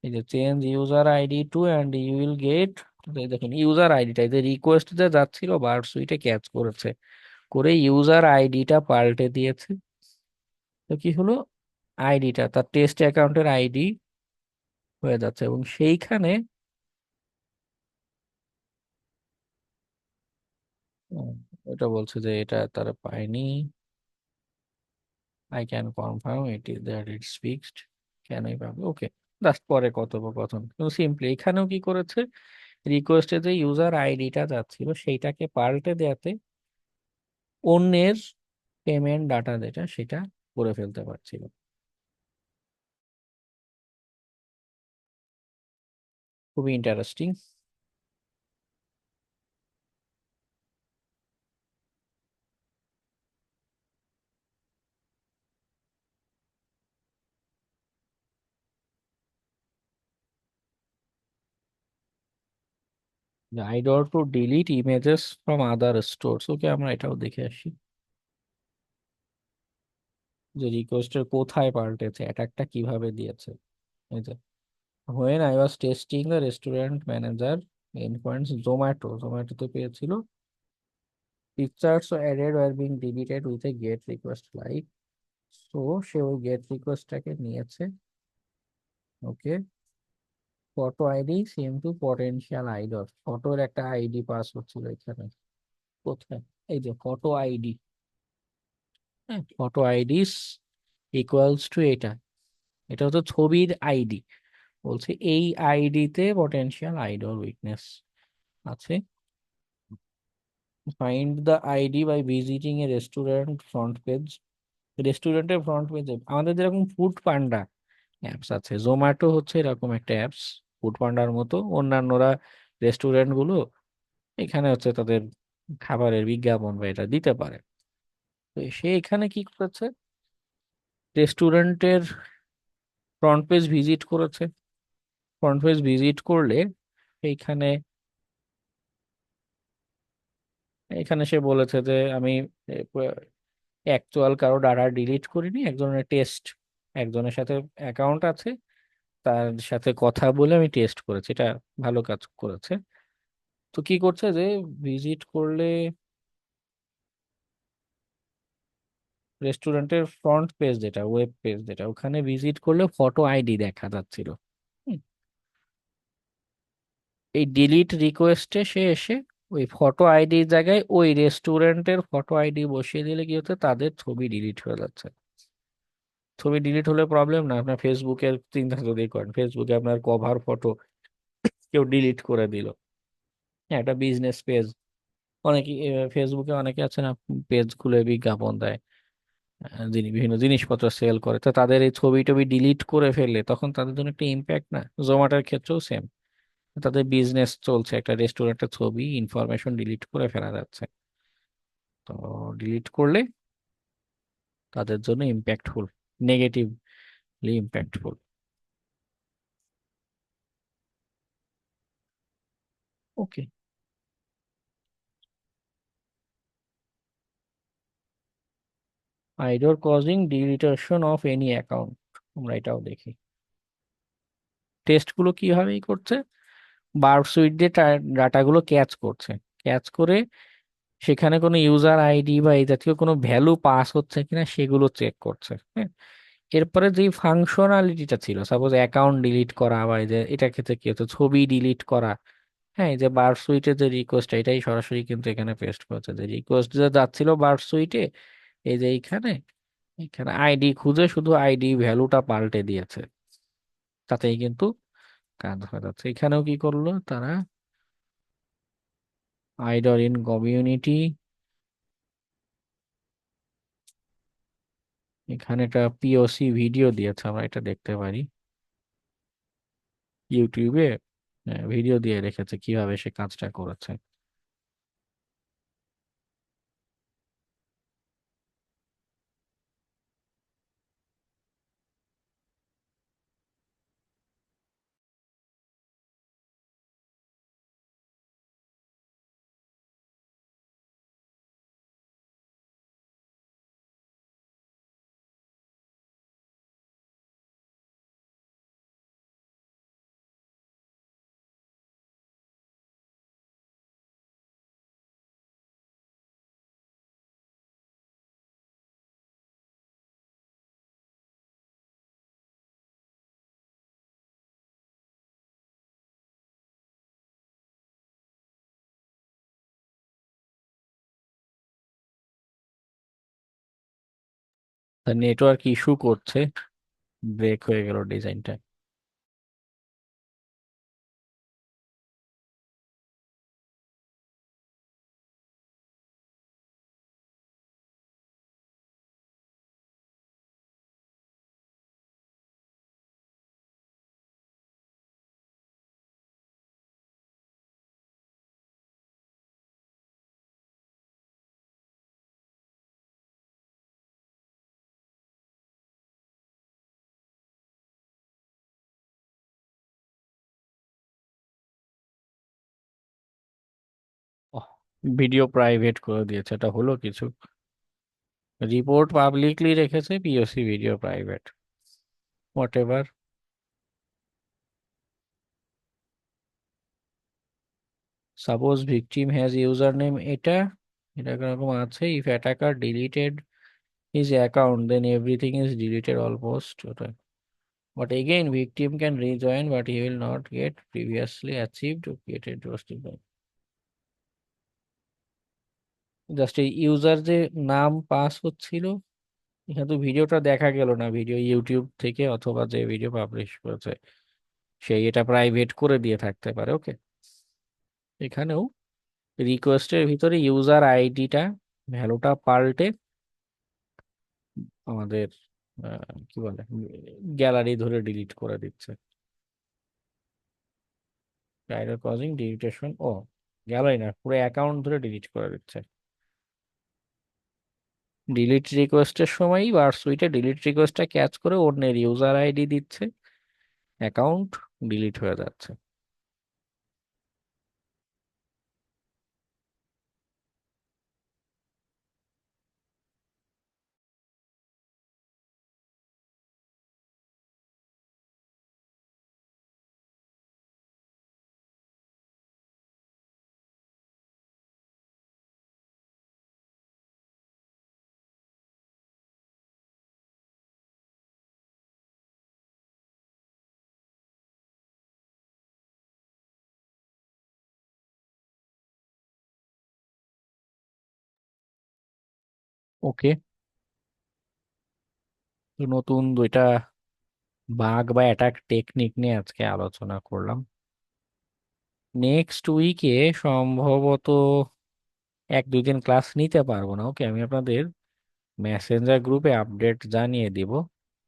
এই যে change user ID to and you will get, দেখুন ইউজার আইডিটা এই যে রিকোয়েস্ট যা যাচ্ছিল বার্ড সুইটে ক্যাচ করেছে, করে ইউজার আইডিটা পাল্টে দিয়েছে। তো কি হলো, আইডিটা তার টেস্ট অ্যাকাউন্টের আইডি হয়ে যাচ্ছে, এবং সেইখানে উম, এটা বলছে যে এটা তারা পায়নি, I can confirm it is that it's fixed, কেনই পাবে। ওকে, জাস্ট পরে কথোপকথন, কিন্তু সিম্পলি এখানেও কি করেছে, রিকোয়েস্টে যে ইউজার আইডিটা যাচ্ছিল সেইটাকে পাল্টে দেওয়াতে অন্যের পেমেন্ট ডাটা যেটা সেটা করে ফেলতে পারছিল। খুবই interesting. IDOR to delete images from other stores, okay আমরা এটাও দেখে আসি যে রিকোয়েস্টের কোথায় পাল্টেছে, অ্যাটাকটা কিভাবে দিয়েছে। এই যে when I was testing the restaurant manager endpoints, জোম্যাটোতে পেয়েছিল pictures added were being deleted with a get request like, so সে ওই get রিকোয়েস্টটাকে নিয়েছে। Okay, photo ID same to potential IDOR, ফটোর একটা আইডি পাস হচ্ছিল এখানে, কোথায়, এই যে ফটো আইডি, হ্যাঁ ফটো আইডিস ইকুয়ালস টু এটা, এটা হচ্ছে ছবির আইডি, বলছে এই আইডিতে পটেনশিয়াল আইডল উইকনেস আছে। Find the ID by visiting a restaurant front page, রেস্টুরেন্টের ফ্রন্ট পেজে আমাদের যেরকম ফুড পান্ডা অ্যাপস আছে, জোম্যাটো হচ্ছে এরকম একটা অ্যাপস ফুড পান্ডার মতো, অন্যান্যরা রেস্টুরেন্ট গুলো এখানে হচ্ছে তাদের খাবারের বিজ্ঞাপন বা এটা দিতে পারে। তো সে এখানে কি করেছে, রেস্টুরেন্টের ফ্রন্ট পেজ ভিজিট করেছে, ফ্রন্ট পেজ ভিজিট করলে এইখানে এখানে সে বলেছে যে আমি অ্যাকচুয়াল কারো ডাটা ডিলিট করিনি, একজনের টেস্ট, একজনের সাথে অ্যাকাউন্ট আছে তার সাথে কথা বলে আমি টেস্ট করেছি, এটা ভালো কাজ করেছে। তো কি করছে যে ভিজিট করলে রেস্টুরেন্টের ফ্রন্ট পেজ যেটা ওয়েব পেজ যেটা, ওখানে ভিজিট করলে ফটো আইডি দেখা যাচ্ছিল। হুম, এই ডিলিট রিকোয়েস্টে সে এসে ওই ফটো আইডির জায়গায় ওই রেস্টুরেন্টের ফটো আইডি বসিয়ে দিলে কি হচ্ছে, তাদের ছবি ডিলিট হয়ে যাচ্ছে। ছবি ডিলিট হলে প্রবলেম না, আপনার ফেসবুকের চিন্তা যদি করেন, ফেসবুকে আপনার কভার ফটো কেউ ডিলিট করে দিল, হ্যাঁ একটা বিজনেস পেজ, অনেকে ফেসবুকে অনেকে আছে না পেজ খুলে বিজ্ঞাপন দেয়, বিভিন্ন জিনিসপত্র সেল করে, তো তাদের এই ছবি টবি ডিলিট করে ফেললে তখন তাদের জন্য একটা ইম্প্যাক্ট না? জোম্যাটোর ক্ষেত্রেও সেম, তাদের বিজনেস চলছে, একটা রেস্টুরেন্টের ছবি ইনফরমেশন ডিলিট করে ফেলা যাচ্ছে, তো ডিলিট করলে তাদের জন্য impactful, negatively impactful. Okay, IDOR causing deletion of any account, আমরা এটাও দেখি। টেস্টগুলো কিভাবেই করছে, বার্ব সুইট দিয়ে ডাটাগুলো ক্যাচ করছে, ক্যাচ করে সেখানে কোনো ইউজার আইডি বা এই জাতীয় কোনো ভ্যালু পাস হচ্ছে কিনা সেগুলো চেক করছে। হ্যাঁ, এরপরে যে ফাংশনালিটিটা ছিল, সাপোজ অ্যাকাউন্ট ডিলিট করা বা এই যে এটা ক্ষেত্রে কি হচ্ছে ছবি ডিলিট করা, হ্যাঁ, এই যে বার্ব সুইটের যে রিকোয়েস্ট এটাই সরাসরি কিন্তু এখানে পেস্ট করেছে, যে রিকোয়েস্ট যে যাচ্ছিল বার্ব সুইটে, এই যে এইখানে এখানে আইডি খুঁজে শুধু আইডি ভ্যালুটা পাল্টে দিয়েছে, তাতেই কিন্তু কাজ হয়ে যাচ্ছে। এখানেও কি করলো তারা, আইডর ইন কমিউনিটি, এখানে একটা পিওসি ভিডিও দিয়েছে, আমরা এটা দেখতে পারি ইউটিউবে, ভিডিও দিয়ে রেখেছে কিভাবে সে কাজটা করেছে। নেটওয়ার্ক ইস্যু করছে, ব্রেক হয়ে গেল ডিজাইনটা। ভিডিও প্রাইভেট করে দিয়েছে, এটা হলো কিছু, রিপোর্ট পাবলিকলি রেখেছে, POC video private, whatever. Suppose victim has username, এটা এটা এরকম আছে, if attacker deleted his account then everything is deleted almost, ওটা। But again, victim can rejoin, but he will not get previously achieved or created justify. Just এই user যে নাম pass হচ্ছিল, এখানে তো ভিডিওটা দেখা গেল না, ভিডিও ইউটিউব থেকে অথবা যে ভিডিও পাবলিশ করেছে সেই এটা প্রাইভেট করে দিয়ে থাকতে পারে। ওকে, এখানেও রিকোয়েস্টের ভিতরে ইউজার আইডিটা ভ্যালুটা পাল্টে আমাদের কি বলে গ্যালারি ধরে ডিলিট করে দিচ্ছে, ডাইরেক্ট কজিং ডিলিটেশন, ও গ্যালারি না পুরো অ্যাকাউন্ট ধরে ডিলিট করে দিচ্ছে। ডিলিট রিকোয়েস্টের সময়ই সুইটে ডিলিট রিকোয়েস্টটা ক্যাচ করে অন্যের ইউজার আইডি দিচ্ছে, অ্যাকাউন্ট ডিলিট হয়ে যাচ্ছে। ওকে, তো নতুন দুইটা বাগ বা অ্যাটাক টেকনিক নিয়ে আজকে আলোচনা করলাম। নেক্সট উইকে সম্ভবত 1-2 দিন ক্লাস নিতে পারবো না। ওকে, আমি আপনাদের মেসেঞ্জার গ্রুপে আপডেট জানিয়ে দিব।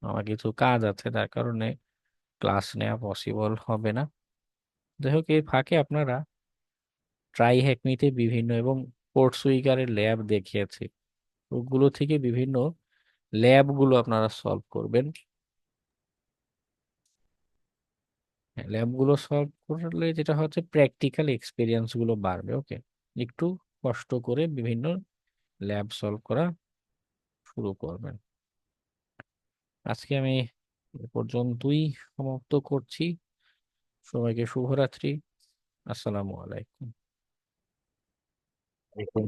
আমার কিছু কাজ আছে, তার কারণে ক্লাস নেওয়া পসিবল হবে না। যাই হোক, এই ফাঁকে আপনারা ট্রাই হ্যাকমিতে বিভিন্ন এবং কোর্স উইকারের ল্যাব দেখিয়েছি, ওগুলো থেকে বিভিন্ন ল্যাবগুলো আপনারা সলভ করবেন। ল্যাবগুলো সলভ করলে যেটা হচ্ছে প্র্যাকটিক্যাল এক্সপিরিয়েন্স গুলো বাড়বে। ওকে, একটু কষ্ট করে বিভিন্ন ল্যাব সলভ করা শুরু করবেন। আজকে আমি এ পর্যন্তই সমাপ্ত করছি। সবাইকে শুভরাত্রি। আসসালামু আলাইকুম। এরকম